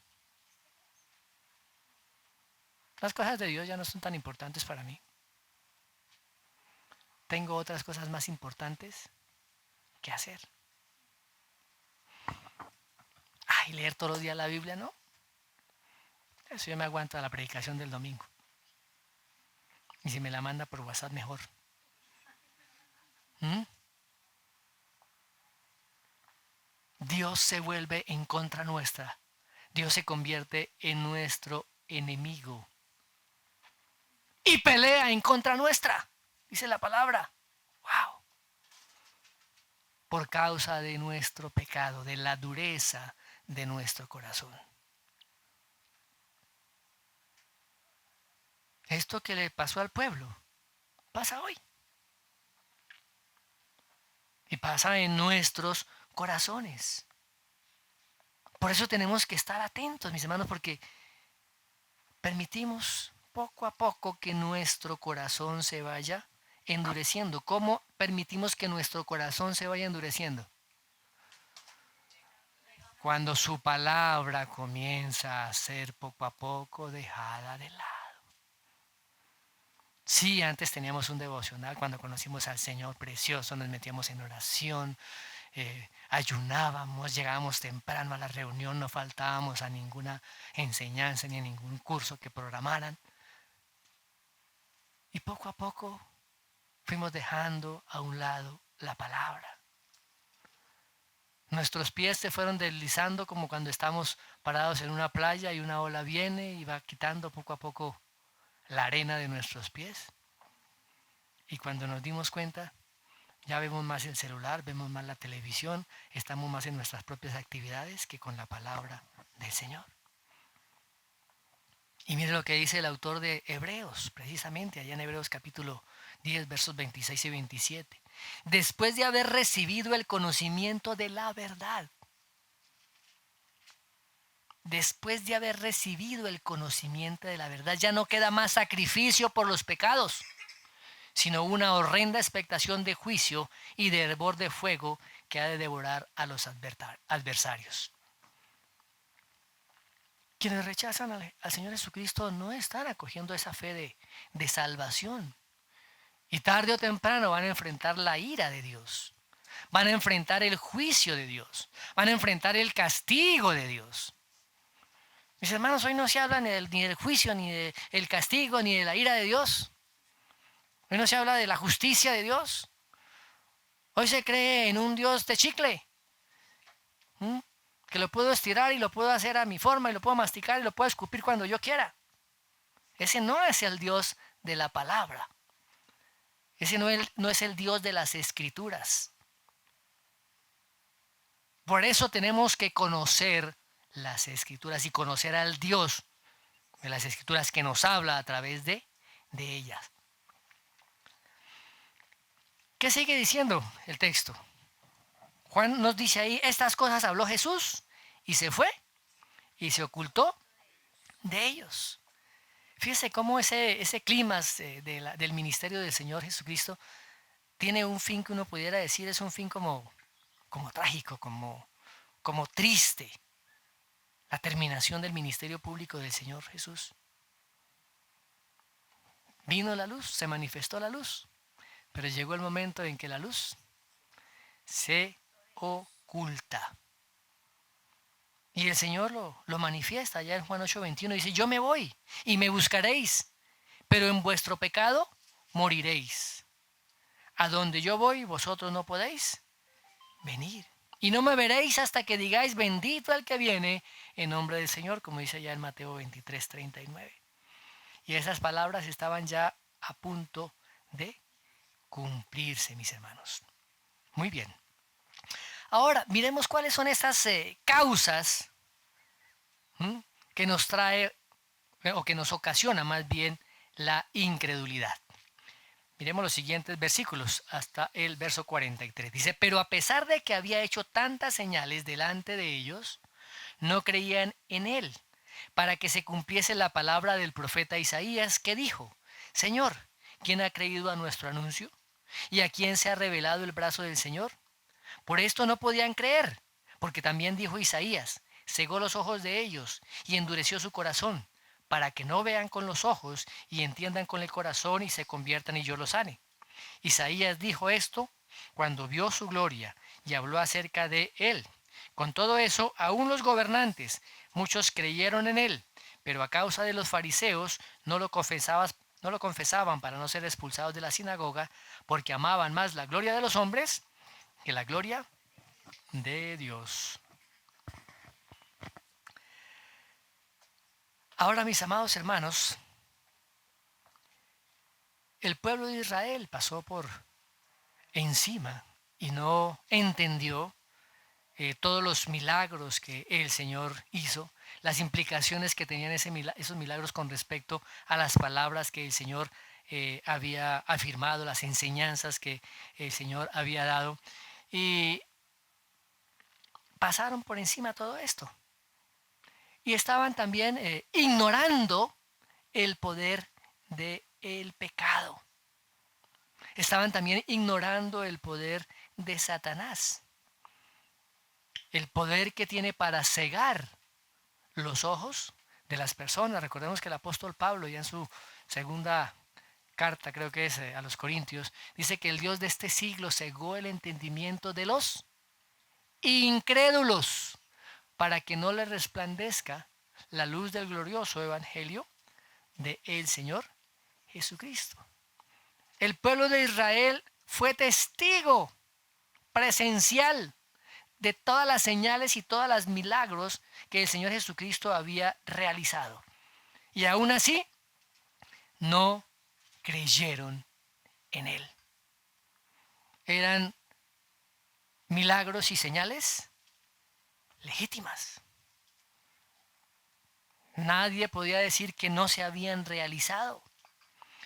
Las cosas de Dios ya no son tan importantes para mí. Tengo otras cosas más importantes que hacer. Ay, leer todos los días la Biblia, ¿no? Eso yo me aguanto a la predicación del domingo. Y si me la manda por WhatsApp, mejor. ¿Mm? Dios se vuelve en contra nuestra. Dios se convierte en nuestro enemigo. Y pelea en contra nuestra, dice la palabra. ¡Wow! Por causa de nuestro pecado, de la dureza de nuestro corazón. Esto que le pasó al pueblo, pasa hoy. Y pasa en nuestros corazones. Por eso tenemos que estar atentos, mis hermanos, porque permitimos poco a poco que nuestro corazón se vaya endureciendo. ¿Cómo permitimos que nuestro corazón se vaya endureciendo? Cuando su palabra comienza a ser poco a poco dejada de lado. Sí, antes teníamos un devocional, cuando conocimos al Señor precioso, nos metíamos en oración, ayunábamos, llegábamos temprano a la reunión, no faltábamos a ninguna enseñanza ni a ningún curso que programaran. Y poco a poco fuimos dejando a un lado la palabra. Nuestros pies se fueron deslizando como cuando estamos parados en una playa y una ola viene y va quitando poco a poco la arena de nuestros pies. Y cuando nos dimos cuenta, ya vemos más el celular, vemos más la televisión, estamos más en nuestras propias actividades que con la palabra del Señor. Y mire lo que dice el autor de Hebreos, precisamente allá en Hebreos capítulo 10, versos 26 y 27. Después de haber recibido el conocimiento de la verdad, después de haber recibido el conocimiento de la verdad, ya no queda más sacrificio por los pecados, sino una horrenda expectación de juicio y de hervor de fuego que ha de devorar a los adversarios. Quienes rechazan al Señor Jesucristo no están acogiendo esa fe de salvación. Y tarde o temprano van a enfrentar la ira de Dios. Van a enfrentar el juicio de Dios. Van a enfrentar el castigo de Dios. Mis hermanos, hoy no se habla ni del juicio, ni del castigo, ni de la ira de Dios. Hoy no se habla de la justicia de Dios. Hoy se cree en un Dios de chicle. Que lo puedo estirar y lo puedo hacer a mi forma y lo puedo masticar y lo puedo escupir cuando yo quiera. Ese no es el Dios de la palabra. Ese no es el Dios de las Escrituras. Por eso tenemos que conocer las Escrituras y conocer al Dios de las Escrituras que nos habla a través de ellas. ¿Qué sigue diciendo el texto? Juan nos dice ahí, estas cosas habló Jesús y se fue y se ocultó de ellos. Fíjese cómo ese clímax del ministerio del Señor Jesucristo tiene un fin que uno pudiera decir es un fin como trágico, como triste. La terminación del ministerio público del Señor Jesús. Vino la luz, se manifestó la luz, pero llegó el momento en que la luz se oculta. Y el Señor lo manifiesta allá en Juan 8:21. Dice, yo me voy y me buscaréis, pero en vuestro pecado moriréis. A donde yo voy, vosotros no podéis venir. Y no me veréis hasta que digáis, bendito el que viene en nombre del Señor, como dice ya en Mateo 23:39. Y esas palabras estaban ya a punto de cumplirse, mis hermanos. Muy bien. Ahora, miremos cuáles son estas causas que nos trae, o que nos ocasiona más bien, la incredulidad. Miremos los siguientes versículos, hasta el verso 43. Dice, pero a pesar de que había hecho tantas señales delante de ellos, no creían en él, para que se cumpliese la palabra del profeta Isaías, que dijo, Señor, ¿quién ha creído a nuestro anuncio? ¿Y a quién se ha revelado el brazo del Señor? Por esto no podían creer, porque también dijo Isaías, cegó los ojos de ellos y endureció su corazón, para que no vean con los ojos y entiendan con el corazón y se conviertan y yo los sane. Isaías dijo esto cuando vio su gloria y habló acerca de él. Con todo eso, aún los gobernantes, muchos creyeron en él, pero a causa de los fariseos no lo confesaban para no ser expulsados de la sinagoga, porque amaban más la gloria de los hombres que la gloria de Dios. Ahora, mis amados hermanos, el pueblo de Israel pasó por encima y no entendió todos los milagros que el Señor hizo, las implicaciones que tenían esos milagros con respecto a las palabras que el Señor había afirmado, las enseñanzas que el Señor había dado, y pasaron por encima todo esto. Y estaban también ignorando el poder del pecado. Estaban también ignorando el poder de Satanás. El poder que tiene para cegar los ojos de las personas. Recordemos que el apóstol Pablo, ya en su segunda carta, creo que es a los Corintios, dice que el Dios de este siglo cegó el entendimiento de los incrédulos, para que no les resplandezca la luz del glorioso evangelio de el Señor Jesucristo. El pueblo de Israel fue testigo presencial de todas las señales y todos los milagros que el Señor Jesucristo había realizado. Y aún así, no creyeron en él. Eran milagros y señales legítimas. Nadie podía decir que no se habían realizado.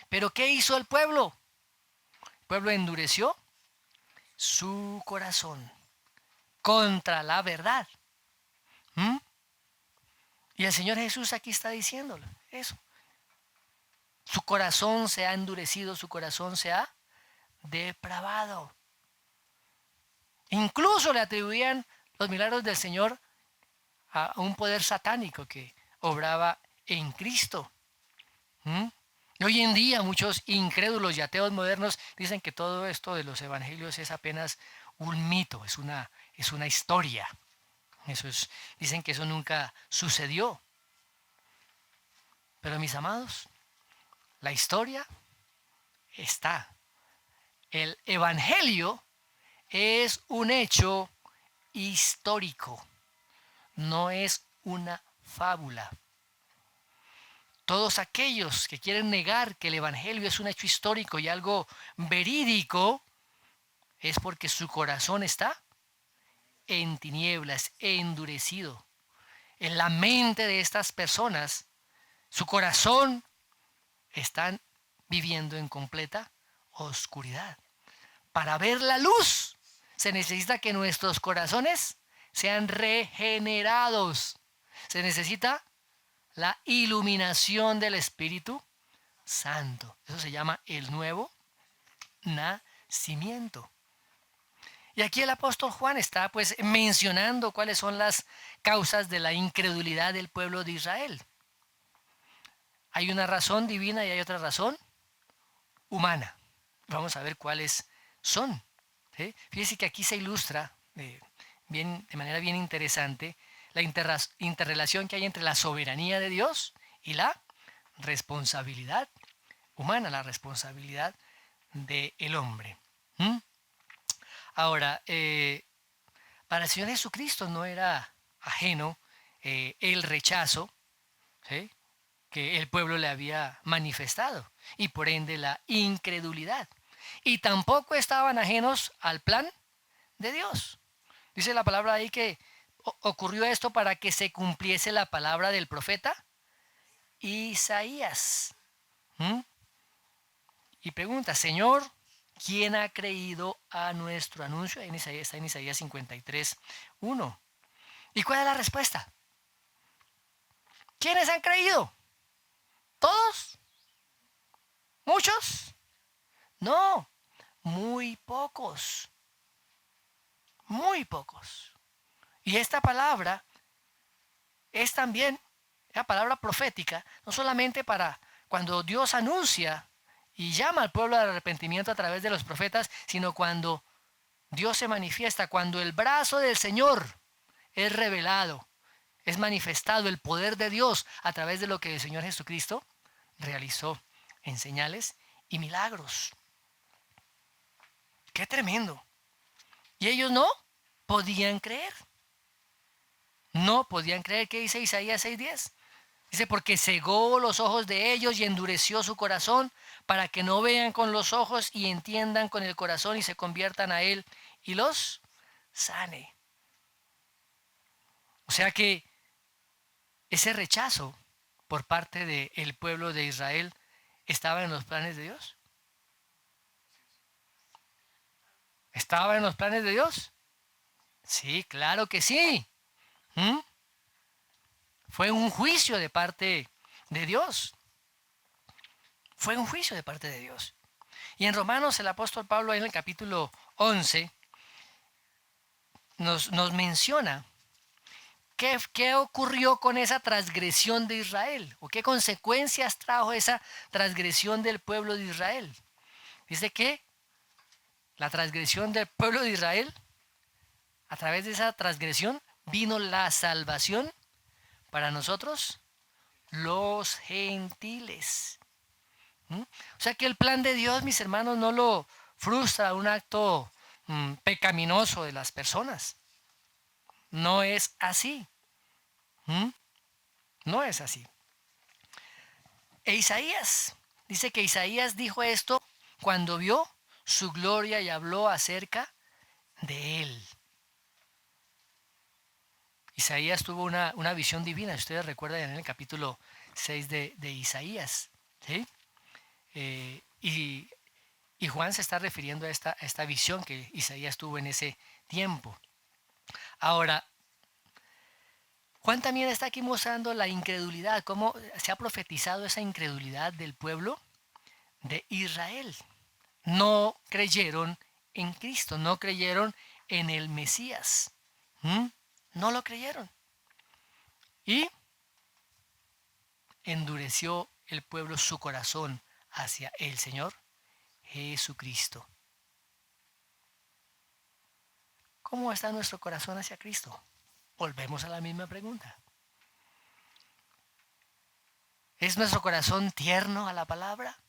Pero ¿qué hizo el pueblo? El pueblo endureció su corazón contra la verdad. Y el Señor Jesús aquí está diciéndolo eso. Su corazón se ha endurecido, su corazón se ha depravado. Incluso le atribuían los milagros del Señor a un poder satánico que obraba en Cristo. ¿Mm? Y hoy en día muchos incrédulos y ateos modernos dicen que todo esto de los evangelios es apenas un mito, es una historia. Dicen que eso nunca sucedió. Pero mis amados, la historia está. El evangelio es un hecho histórico, no es una fábula. Todos aquellos que quieren negar que el evangelio es un hecho histórico y algo verídico es porque su corazón está en tinieblas, endurecido. En la mente de estas personas, su corazón están viviendo en completa oscuridad. Para ver la luz se necesita que nuestros corazones sean regenerados. Se necesita la iluminación del Espíritu Santo. Eso se llama el nuevo nacimiento. Y aquí el apóstol Juan está pues mencionando cuáles son las causas de la incredulidad del pueblo de Israel. Hay una razón divina y hay otra razón humana. Vamos a ver cuáles son. ¿Sí? Fíjese que aquí se ilustra de manera bien interesante la interrelación que hay entre la soberanía de Dios y la responsabilidad humana, la responsabilidad del hombre. ¿Mm? Ahora, para el Señor Jesucristo no era ajeno el rechazo, ¿sí?, que el pueblo le había manifestado y por ende la incredulidad. Y tampoco estaban ajenos al plan de Dios. Dice la palabra ahí que ocurrió esto para que se cumpliese la palabra del profeta Isaías. ¿Mm? Y pregunta, Señor, ¿quién ha creído a nuestro anuncio? Está en Isaías 53:1. ¿Y cuál es la respuesta? ¿Quiénes han creído? ¿Todos? ¿Muchos? No, muy pocos. Muy pocos. Y esta palabra es también la palabra profética, no solamente para cuando Dios anuncia y llama al pueblo al arrepentimiento a través de los profetas, sino cuando Dios se manifiesta, cuando el brazo del Señor es revelado, es manifestado el poder de Dios a través de lo que el Señor Jesucristo realizó en señales y milagros. ¡Qué tremendo! Y ellos no podían creer. No podían creer. ¿Qué dice Isaías 6:10? Dice, porque cegó los ojos de ellos y endureció su corazón para que no vean con los ojos y entiendan con el corazón y se conviertan a Él y los sane. O sea que ese rechazo por parte del pueblo de Israel estaba en los planes de Dios. ¿Estaba en los planes de Dios? Sí, claro que sí. ¿Mm? Fue un juicio de parte de Dios. Fue un juicio de parte de Dios. Y en Romanos el apóstol Pablo en el capítulo 11 nos menciona qué ocurrió con esa transgresión de Israel o qué consecuencias trajo esa transgresión del pueblo de Israel. Dice que la transgresión del pueblo de Israel, a través de esa transgresión vino la salvación para nosotros, los gentiles. ¿Mm? O sea que el plan de Dios, mis hermanos, no lo frustra un acto pecaminoso de las personas. No es así. ¿Mm? No es así. E Isaías, dice que Isaías dijo esto cuando vio su gloria y habló acerca de él. Isaías tuvo una visión divina, si ustedes recuerdan en el capítulo 6 de Isaías. ¿Sí? Y Juan se está refiriendo a esta visión que Isaías tuvo en ese tiempo. Ahora, Juan también está aquí mostrando la incredulidad, cómo se ha profetizado esa incredulidad del pueblo de Israel. No creyeron en Cristo, no creyeron en el Mesías. No lo creyeron. Y endureció el pueblo su corazón hacia el Señor Jesucristo. ¿Cómo está nuestro corazón hacia Cristo? Volvemos a la misma pregunta. ¿Es nuestro corazón tierno a la palabra?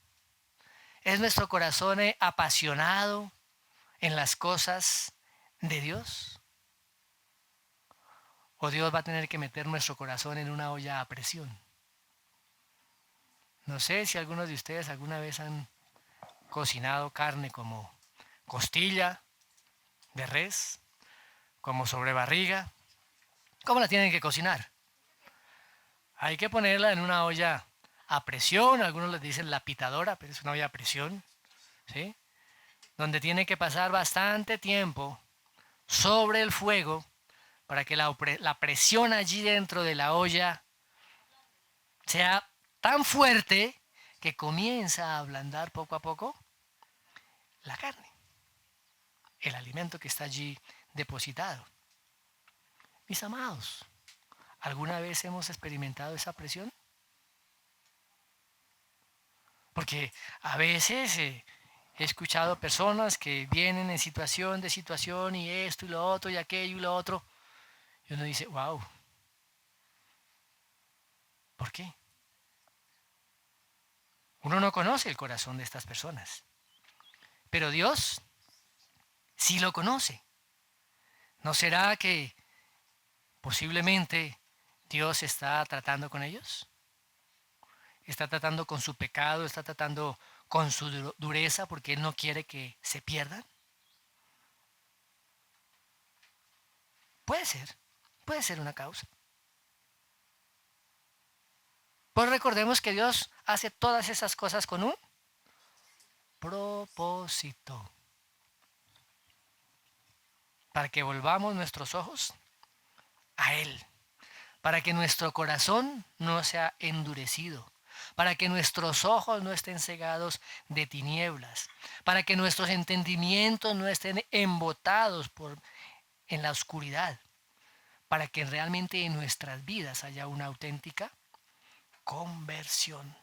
¿Es nuestro corazón apasionado en las cosas de Dios? ¿O Dios va a tener que meter nuestro corazón en una olla a presión? No sé si algunos de ustedes alguna vez han cocinado carne como costilla de res, como sobrebarriga. ¿Cómo la tienen que cocinar? Hay que ponerla en una olla a presión, algunos les dicen la pitadora, pero es una olla a presión, ¿sí? Donde tiene que pasar bastante tiempo sobre el fuego para que la presión allí dentro de la olla sea tan fuerte que comienza a ablandar poco a poco la carne, el alimento que está allí depositado. Mis amados, ¿alguna vez hemos experimentado esa presión? Porque a veces he escuchado personas que vienen en situación y esto y lo otro y aquello y lo otro. Y uno dice, wow, ¿por qué? Uno no conoce el corazón de estas personas. Pero Dios sí lo conoce. ¿No será que posiblemente Dios está tratando con ellos? ¿Está tratando con su pecado? ¿Está tratando con su dureza porque Él no quiere que se pierdan? Puede ser una causa. Pues recordemos que Dios hace todas esas cosas con un propósito. Para que volvamos nuestros ojos a Él. Para que nuestro corazón no sea endurecido. Para que nuestros ojos no estén cegados de tinieblas. Para que nuestros entendimientos no estén embotados en la oscuridad. Para que realmente en nuestras vidas haya una auténtica conversión.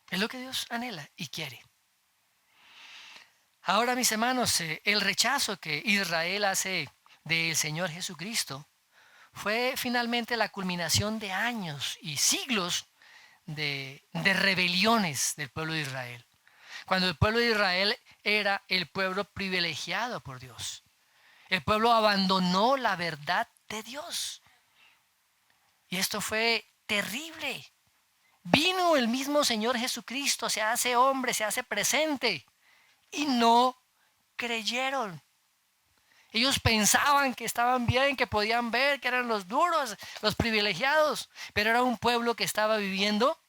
Es lo que Dios anhela y quiere. Ahora, mis hermanos, el rechazo que Israel hace del Señor Jesucristo fue finalmente la culminación de años y siglos de rebeliones del pueblo de Israel. Cuando el pueblo de Israel era el pueblo privilegiado por Dios. El pueblo abandonó la verdad de Dios. Y esto fue terrible. Vino el mismo Señor Jesucristo, se hace hombre, se hace presente. Y no creyeron. Ellos pensaban que estaban bien, que podían ver, que eran los duros, los privilegiados. Pero era un pueblo que estaba viviendo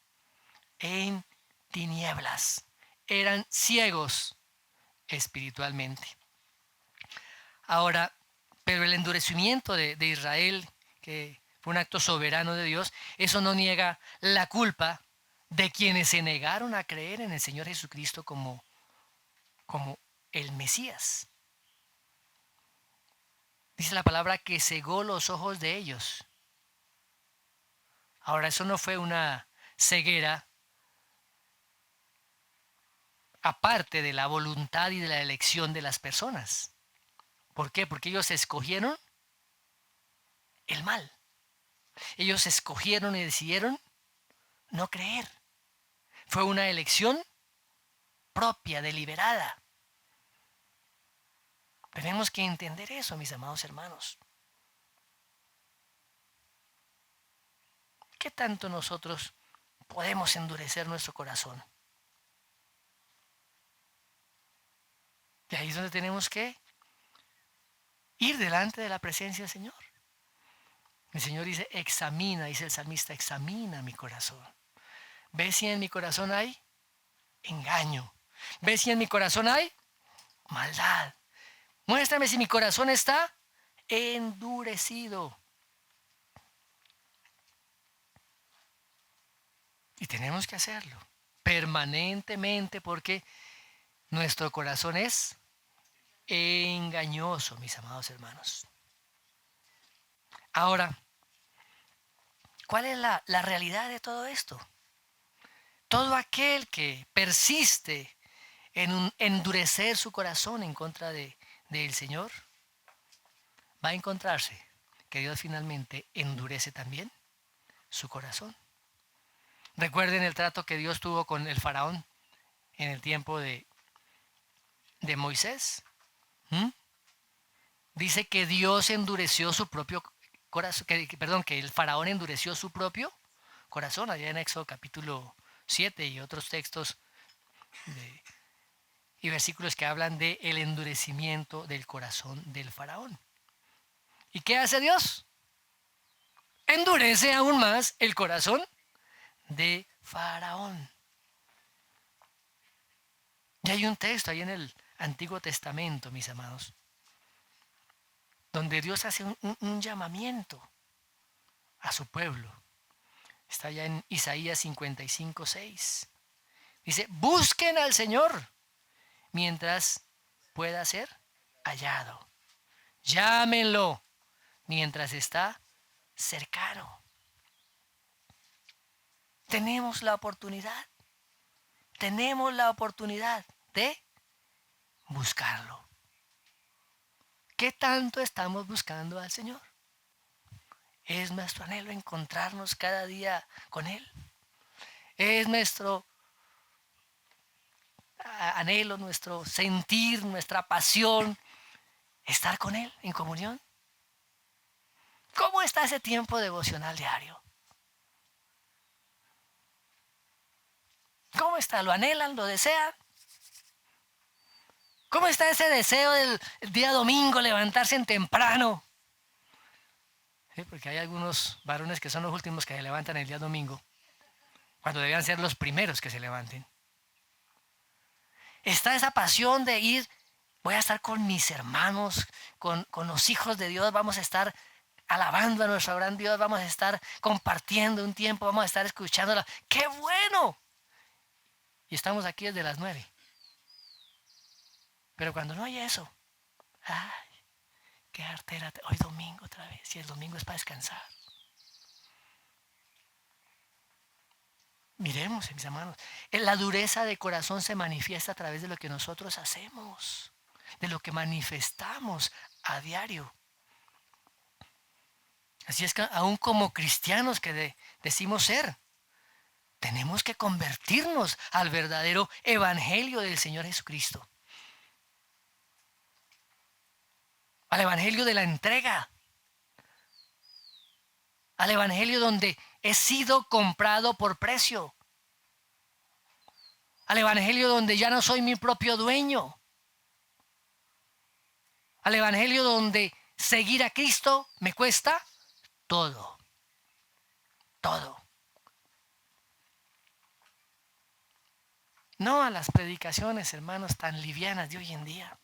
en tinieblas. Eran ciegos espiritualmente. Ahora, pero el endurecimiento de Israel, que fue un acto soberano de Dios, eso no niega la culpa de quienes se negaron a creer en el Señor Jesucristo como el Mesías. Dice la palabra que cegó los ojos de ellos. Ahora, eso no fue una ceguera aparte de la voluntad y de la elección de las personas. ¿Por qué? Porque ellos escogieron el mal. Ellos escogieron y decidieron no creer. Fue una elección propia, deliberada. Tenemos que entender eso, mis amados hermanos. ¿Qué tanto nosotros podemos endurecer nuestro corazón? Y ahí es donde tenemos que ir delante de la presencia del Señor. El Señor dice, examina, dice el salmista, examina mi corazón. ¿Ves si en mi corazón hay engaño? ¿Ves si en mi corazón hay maldad? Muéstrame si mi corazón está endurecido. Y tenemos que hacerlo permanentemente porque nuestro corazón es engañoso, mis amados hermanos. Ahora, ¿Cuál es la realidad de todo esto? Todo aquel que persiste en endurecer su corazón en contra del Señor, va a encontrarse que Dios finalmente endurece también su corazón. Recuerden el trato que Dios tuvo con el faraón en el tiempo de Moisés. ¿Mm? Dice que Dios endureció su propio corazón, que el faraón endureció su propio corazón, allá en Éxodo capítulo 7 y otros textos y versículos que hablan de el endurecimiento del corazón del faraón. ¿Y qué hace Dios? Endurece aún más el corazón de faraón. Y hay un texto ahí en el Antiguo Testamento, mis amados, donde Dios hace un llamamiento a su pueblo. Está allá en Isaías 55:6. Dice, busquen al Señor mientras pueda ser hallado. Llámenlo mientras está cercano. Tenemos la oportunidad de buscarlo. ¿Qué tanto estamos buscando al Señor? Es nuestro anhelo encontrarnos cada día con Él. Es nuestro anhelo, nuestro sentir, nuestra pasión, estar con Él en comunión. ¿Cómo está ese tiempo devocional diario? ¿Cómo está? ¿Lo anhelan? ¿Lo desean? ¿Cómo está ese deseo del día domingo levantarse en temprano? Sí, porque hay algunos varones que son los últimos que se levantan el día domingo, cuando debían ser los primeros que se levanten. Está esa pasión de ir, voy a estar con mis hermanos, con los hijos de Dios, vamos a estar alabando a nuestro gran Dios, vamos a estar compartiendo un tiempo, vamos a estar escuchándola. ¡Qué bueno! Y estamos aquí desde las 9. Pero cuando no hay eso, ¡ay! ¡Qué artera! Hoy domingo otra vez, y el domingo es para descansar. Miremos, mis hermanos, la dureza de corazón se manifiesta a través de lo que nosotros hacemos, de lo que manifestamos a diario. Así es que aún como cristianos que decimos ser, tenemos que convertirnos al verdadero evangelio del Señor Jesucristo. Al evangelio de la entrega. Al evangelio donde he sido comprado por precio. Al evangelio donde ya no soy mi propio dueño. Al evangelio donde seguir a Cristo me cuesta todo. Todo. No a las predicaciones, hermanos, tan livianas de hoy en día.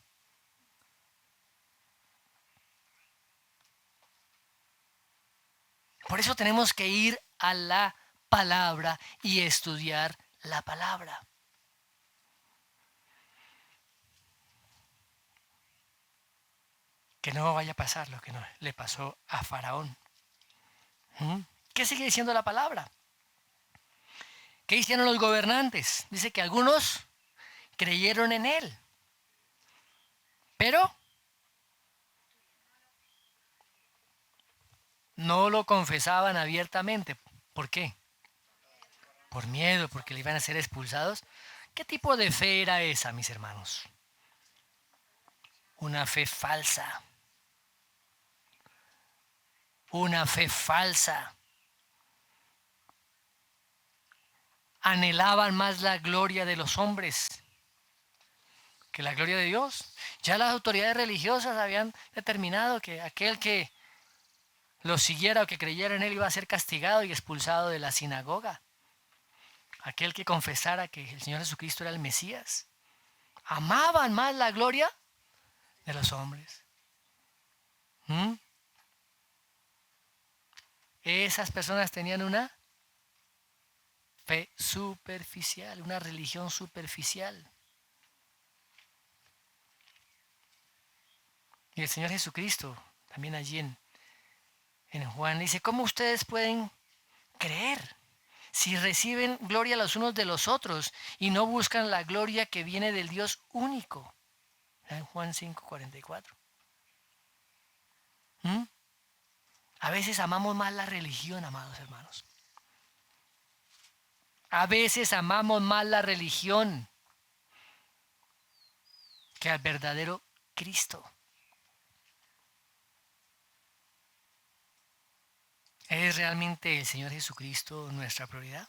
Por eso tenemos que ir a la palabra y estudiar la palabra. Que no vaya a pasar lo que no le pasó a Faraón. ¿Qué sigue diciendo la palabra? ¿Qué hicieron los gobernantes? Dice que algunos creyeron en él, pero no lo confesaban abiertamente. ¿Por qué? Por miedo, porque le iban a ser expulsados. ¿Qué tipo de fe era esa, mis hermanos? Una fe falsa. Una fe falsa. Anhelaban más la gloria de los hombres que la gloria de Dios. Ya las autoridades religiosas habían determinado que aquel que lo siguiera o que creyera en él iba a ser castigado y expulsado de la sinagoga. Aquel que confesara que el Señor Jesucristo era el Mesías. Amaban más la gloria de los hombres. Esas personas tenían una fe superficial, una religión superficial. Y el Señor Jesucristo, también allí en Juan, dice, ¿cómo ustedes pueden creer. Si reciben gloria los unos de los otros y no buscan la gloria que viene del Dios único. En Juan 5:44. A veces amamos más la religión, amados hermanos. A veces amamos más la religión que al verdadero Cristo. ¿Es realmente el Señor Jesucristo nuestra prioridad?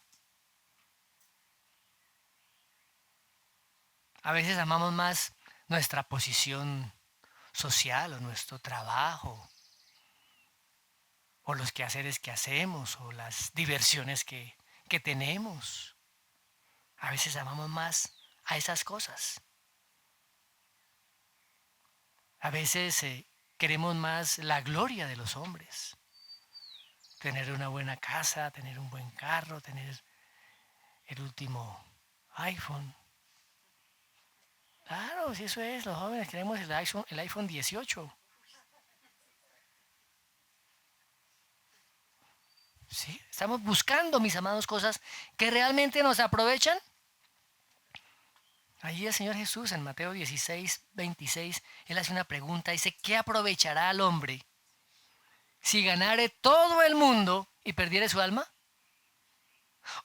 A veces amamos más nuestra posición social o nuestro trabajo o los quehaceres que hacemos o las diversiones que tenemos. A veces amamos más a esas cosas. A veces queremos más la gloria de los hombres. Tener una buena casa, tener un buen carro, tener el último iPhone. Claro, si eso es, los jóvenes queremos el iPhone 18. ¿Sí? Estamos buscando, mis amados, cosas que realmente nos aprovechan. Allí el Señor Jesús en Mateo 16:26, Él hace una pregunta, dice, ¿qué aprovechará al hombre si ganare todo el mundo y perdiere su alma?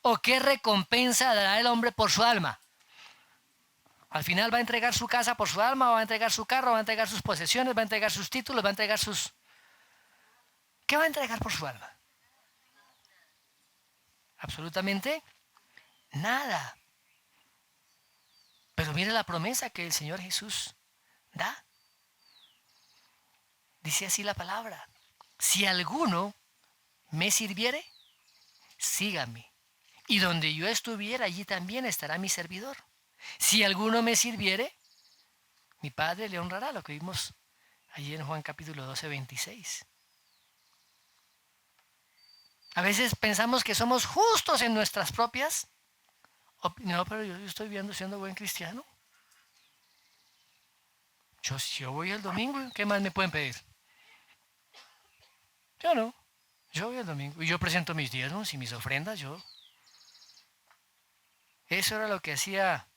¿O qué recompensa dará el hombre por su alma? Al final va a entregar su casa por su alma, va a entregar su carro, va a entregar sus posesiones, va a entregar sus títulos, va a entregar sus... ¿Qué va a entregar por su alma? Absolutamente nada. Pero mire la promesa que el Señor Jesús da. Dice así la palabra. Si alguno me sirviere, sígame. Y donde yo estuviera, allí también estará mi servidor. Si alguno me sirviere, mi Padre le honrará, lo que vimos allí en Juan capítulo 12:26. A veces pensamos que somos justos en nuestras propias. No, pero yo estoy viendo siendo buen cristiano. Yo voy el domingo, ¿qué más me pueden pedir? Yo no. Yo voy el domingo y yo presento mis diezmos y mis ofrendas, yo. Eso era lo que hacía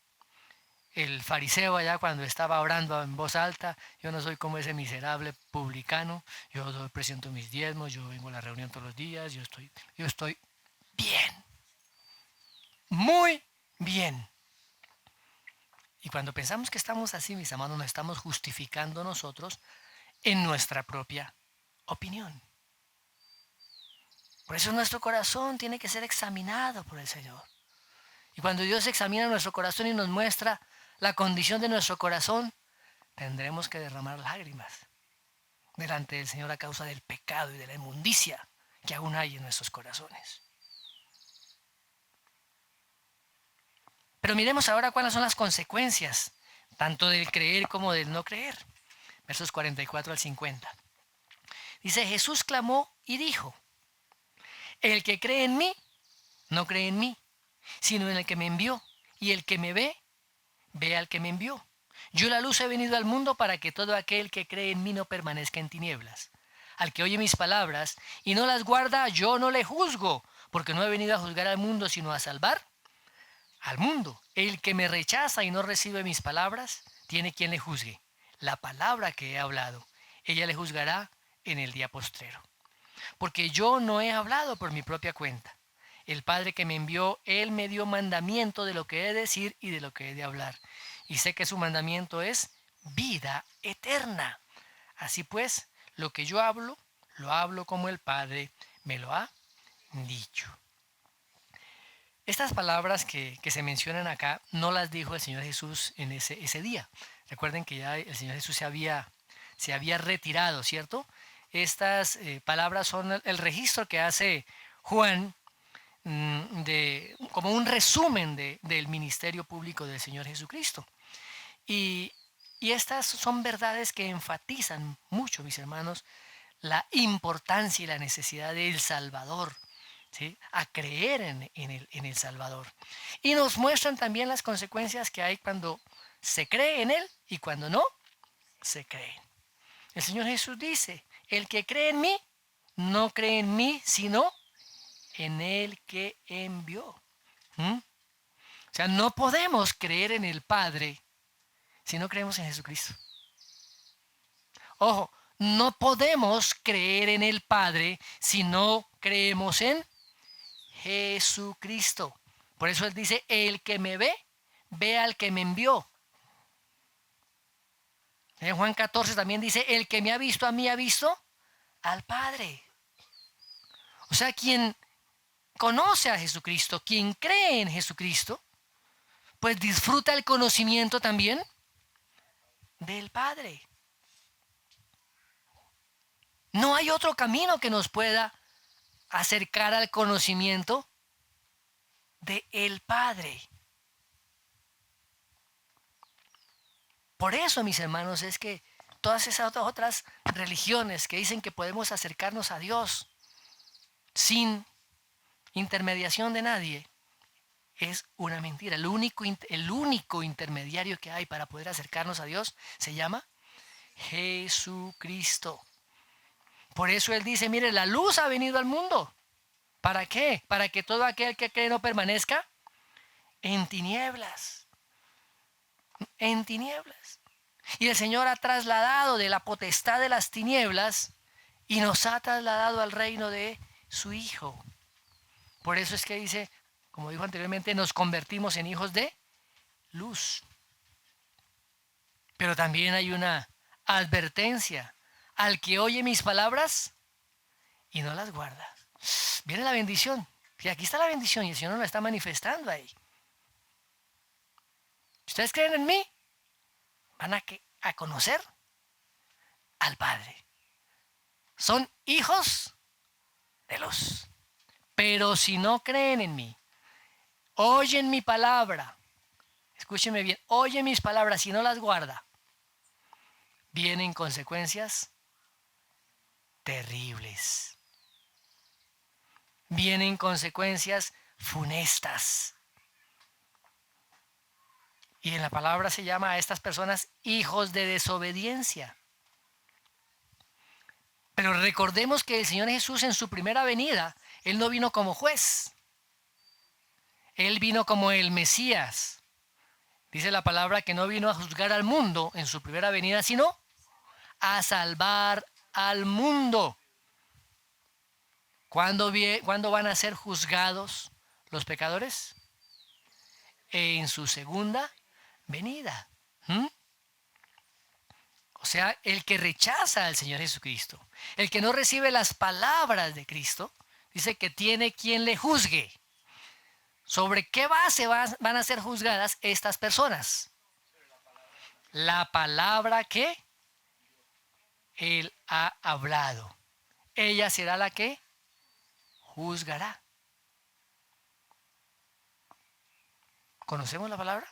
el fariseo allá cuando estaba orando en voz alta. Yo no soy como ese miserable publicano. Yo presento mis diezmos, yo vengo a la reunión todos los días, yo estoy bien. Muy bien. Y cuando pensamos que estamos así, mis amados, nos estamos justificando nosotros en nuestra propia opinión. Por eso nuestro corazón tiene que ser examinado por el Señor. Y cuando Dios examina nuestro corazón y nos muestra la condición de nuestro corazón, tendremos que derramar lágrimas delante del Señor a causa del pecado y de la inmundicia que aún hay en nuestros corazones. Pero miremos ahora cuáles son las consecuencias, tanto del creer como del no creer. Versos 44 al 50. Dice, Jesús clamó y dijo, el que cree en mí, no cree en mí, sino en el que me envió. Y el que me ve, ve al que me envió. Yo la luz he venido al mundo para que todo aquel que cree en mí no permanezca en tinieblas. Al que oye mis palabras y no las guarda, yo no le juzgo, porque no he venido a juzgar al mundo, sino a salvar al mundo. El que me rechaza y no recibe mis palabras, tiene quien le juzgue. La palabra que he hablado, ella le juzgará en el día postrero. Porque yo no he hablado por mi propia cuenta. El Padre que me envió, Él me dio mandamiento de lo que he de decir y de lo que he de hablar. Y sé que su mandamiento es vida eterna. Así pues, lo que yo hablo, lo hablo como el Padre me lo ha dicho. Estas palabras que se mencionan acá no las dijo el Señor Jesús en ese día. Recuerden que ya el Señor Jesús se había retirado, ¿cierto? Estas palabras son el registro que hace Juan como un resumen del ministerio público del Señor Jesucristo. Y estas son verdades que enfatizan mucho, mis hermanos, la importancia y la necesidad del Salvador, ¿sí? A creer en el Salvador. Y nos muestran también las consecuencias que hay cuando se cree en Él y cuando no se cree. El Señor Jesús dice, el que cree en mí, no cree en mí, sino en el que envió. ¿Mm? O sea, no podemos creer en el Padre si no creemos en Jesucristo. Ojo, no podemos creer en el Padre si no creemos en Jesucristo. Por eso Él dice, el que me ve, ve al que me envió. En Juan 14 también dice, el que me ha visto a mí ha visto al Padre. O sea, quien conoce a Jesucristo, quien cree en Jesucristo, pues disfruta el conocimiento también del Padre. No hay otro camino que nos pueda acercar al conocimiento de el Padre. Por eso, mis hermanos, es que todas esas otras religiones que dicen que podemos acercarnos a Dios sin intermediación de nadie, es una mentira. El único intermediario que hay para poder acercarnos a Dios se llama Jesucristo. Por eso Él dice, mire, la luz ha venido al mundo. ¿Para qué? Para que todo aquel que cree no permanezca en tinieblas. En tinieblas. Y el Señor ha trasladado de la potestad de las tinieblas y nos ha trasladado al reino de su Hijo. Por eso es que dice, como dijo anteriormente, nos convertimos en hijos de luz. Pero también hay una advertencia. Al que oye mis palabras y no las guarda. Viene la bendición. Y aquí está la bendición y el Señor nos la está manifestando ahí. ¿Ustedes creen en mí? Van a conocer al Padre. Son hijos de luz. Pero si no creen en mí, oyen mi palabra, escúchenme bien, oyen mis palabras y no las guarda, vienen consecuencias terribles. Vienen consecuencias funestas. Y en la palabra se llama a estas personas hijos de desobediencia. Pero recordemos que el Señor Jesús en su primera venida, Él no vino como juez. Él vino como el Mesías. Dice la palabra que no vino a juzgar al mundo en su primera venida, sino a salvar al mundo. ¿Cuándo van a ser juzgados los pecadores? En su segunda venida. O sea, el que rechaza al Señor Jesucristo, el que no recibe las palabras de Cristo, dice que tiene quien le juzgue. ¿Sobre qué base van a ser juzgadas estas personas? La palabra que Él ha hablado. Ella será la que juzgará. ¿Conocemos la palabra?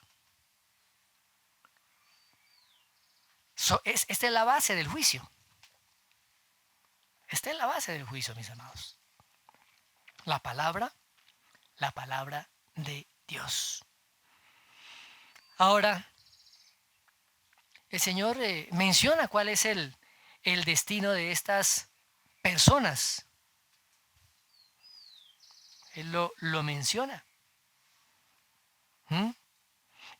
Esta es la base del juicio. Esta es la base del juicio, mis amados. La palabra de Dios. Ahora, el Señor menciona cuál es el destino de estas personas. Él lo menciona.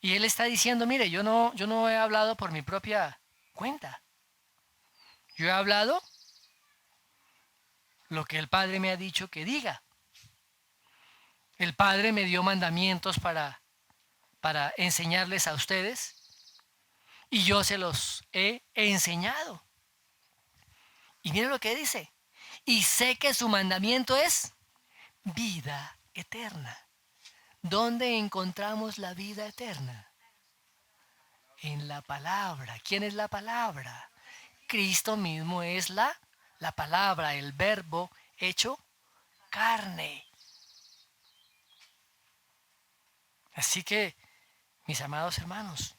Y Él está diciendo, mire, yo no he hablado por mi propia cuenta. Yo he hablado lo que el Padre me ha dicho que diga. El Padre me dio mandamientos para enseñarles a ustedes y yo se los he enseñado. Y miren lo que dice. Y sé que su mandamiento es vida eterna. ¿Dónde encontramos la vida eterna? En la palabra. ¿Quién es la palabra? Cristo mismo es la palabra, el verbo hecho carne. Así que, mis amados hermanos,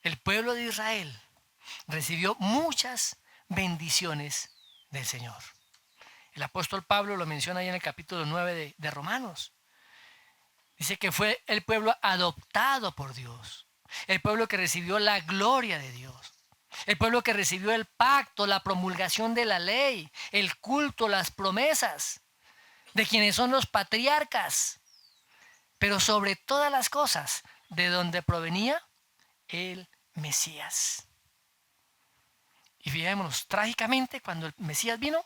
el pueblo de Israel recibió muchas bendiciones del Señor. El apóstol Pablo lo menciona ahí en el capítulo 9 de Romanos. Dice que fue el pueblo adoptado por Dios, el pueblo que recibió la gloria de Dios, el pueblo que recibió el pacto, la promulgación de la ley, el culto, las promesas. de quienes son los patriarcas, pero sobre todas las cosas, de donde provenía el Mesías. Y fijémonos, trágicamente, cuando el Mesías vino,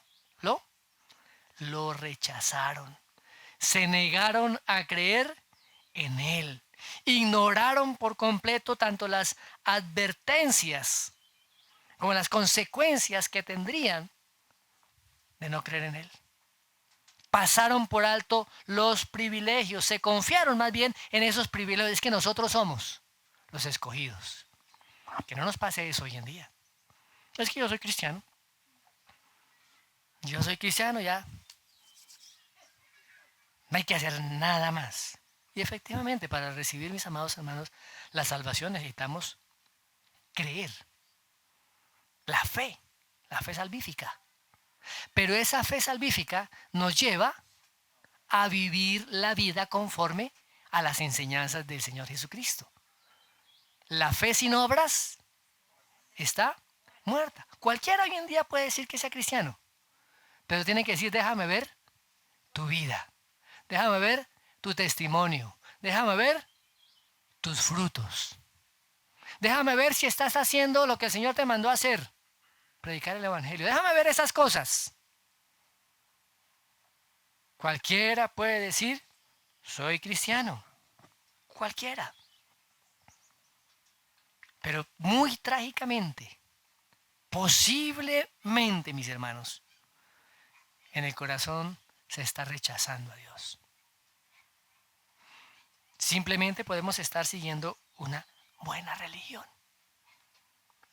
lo rechazaron. Se negaron a creer en él. Ignoraron por completo tanto las advertencias como las consecuencias que tendrían de no creer en él. Pasaron por alto los privilegios, se confiaron más bien en esos privilegios que nosotros somos los escogidos. Que no nos pase eso hoy en día. Es que yo soy cristiano. Yo soy cristiano ya. No hay que hacer nada más. Y efectivamente, para recibir, mis amados hermanos, la salvación necesitamos creer. La fe salvífica. Pero esa fe salvífica nos lleva a vivir la vida conforme a las enseñanzas del Señor Jesucristo. La fe sin obras está muerta. Cualquiera hoy en día puede decir que sea cristiano, pero tiene que decir, déjame ver tu vida, déjame ver tu testimonio, déjame ver tus frutos, déjame ver si estás haciendo lo que el Señor te mandó a hacer, predicar el Evangelio, déjame ver esas cosas. Cualquiera puede decir, soy cristiano, cualquiera. Pero muy trágicamente, posiblemente, mis hermanos, en el corazón se está rechazando a Dios. Simplemente podemos estar siguiendo una buena religión,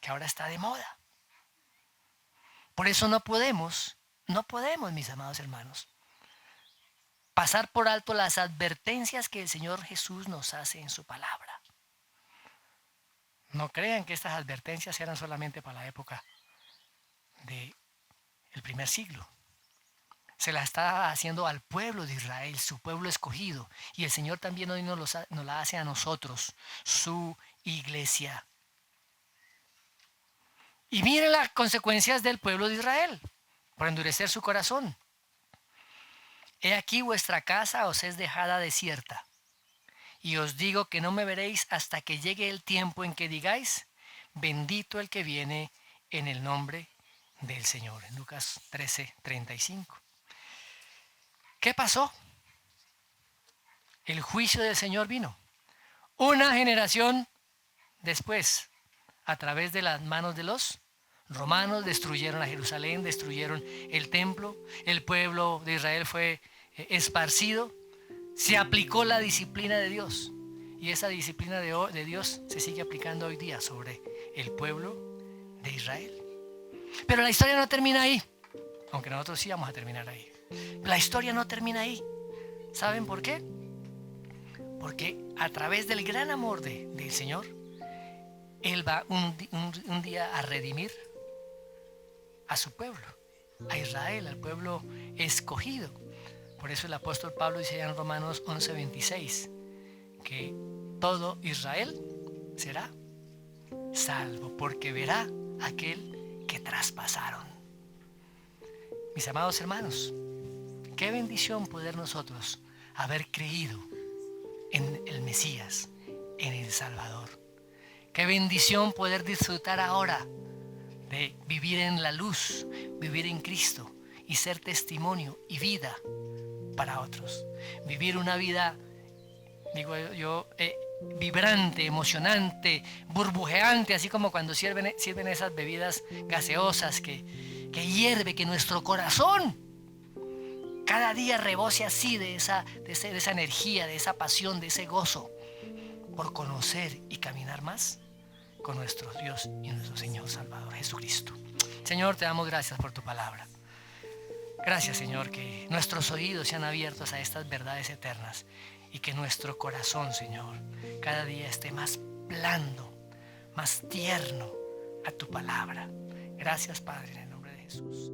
que ahora está de moda. Por eso no podemos, mis amados hermanos, pasar por alto las advertencias que el Señor Jesús nos hace en su palabra. No crean que estas advertencias eran solamente para la época del primer siglo. Se la está haciendo al pueblo de Israel, su pueblo escogido. Y el Señor también hoy nos la hace a nosotros, su iglesia. Y miren las consecuencias del pueblo de Israel por endurecer su corazón. He aquí vuestra casa os es dejada desierta. Y os digo que no me veréis hasta que llegue el tiempo en que digáis, bendito el que viene en el nombre del Señor. En Lucas 13:35. ¿Qué pasó? El juicio del Señor vino. Una generación después, a través de las manos de los romanos, destruyeron a Jerusalén, destruyeron el templo, el pueblo de Israel fue esparcido. Se aplicó la disciplina de Dios y esa disciplina de Dios se sigue aplicando hoy día sobre el pueblo de Israel. Pero la historia no termina ahí, aunque nosotros sí vamos a terminar ahí. La historia no termina ahí. ¿Saben por qué? Porque a través del gran amor del Señor, Él va un día a redimir a su pueblo, a Israel, al pueblo escogido. Por eso el apóstol Pablo dice en Romanos 11:26 que todo Israel será salvo, porque verá aquel que traspasaron. Mis amados hermanos, qué bendición poder nosotros haber creído en el Mesías, en el Salvador. Qué bendición poder disfrutar ahora de vivir en la luz, vivir en Cristo y ser testimonio y vida para otros. Vivir una vida, digo yo, vibrante, emocionante, burbujeante, así como cuando sirven esas bebidas gaseosas que hierve, que nuestro corazón cada día rebose así de esa energía, de esa pasión, de ese gozo por conocer y caminar más con nuestro Dios y nuestro Señor Salvador Jesucristo. Señor, te damos gracias por tu palabra. Gracias, Señor, que nuestros oídos sean abiertos a estas verdades eternas y que nuestro corazón, Señor, cada día esté más blando, más tierno a tu palabra. Gracias, Padre, en el nombre de Jesús.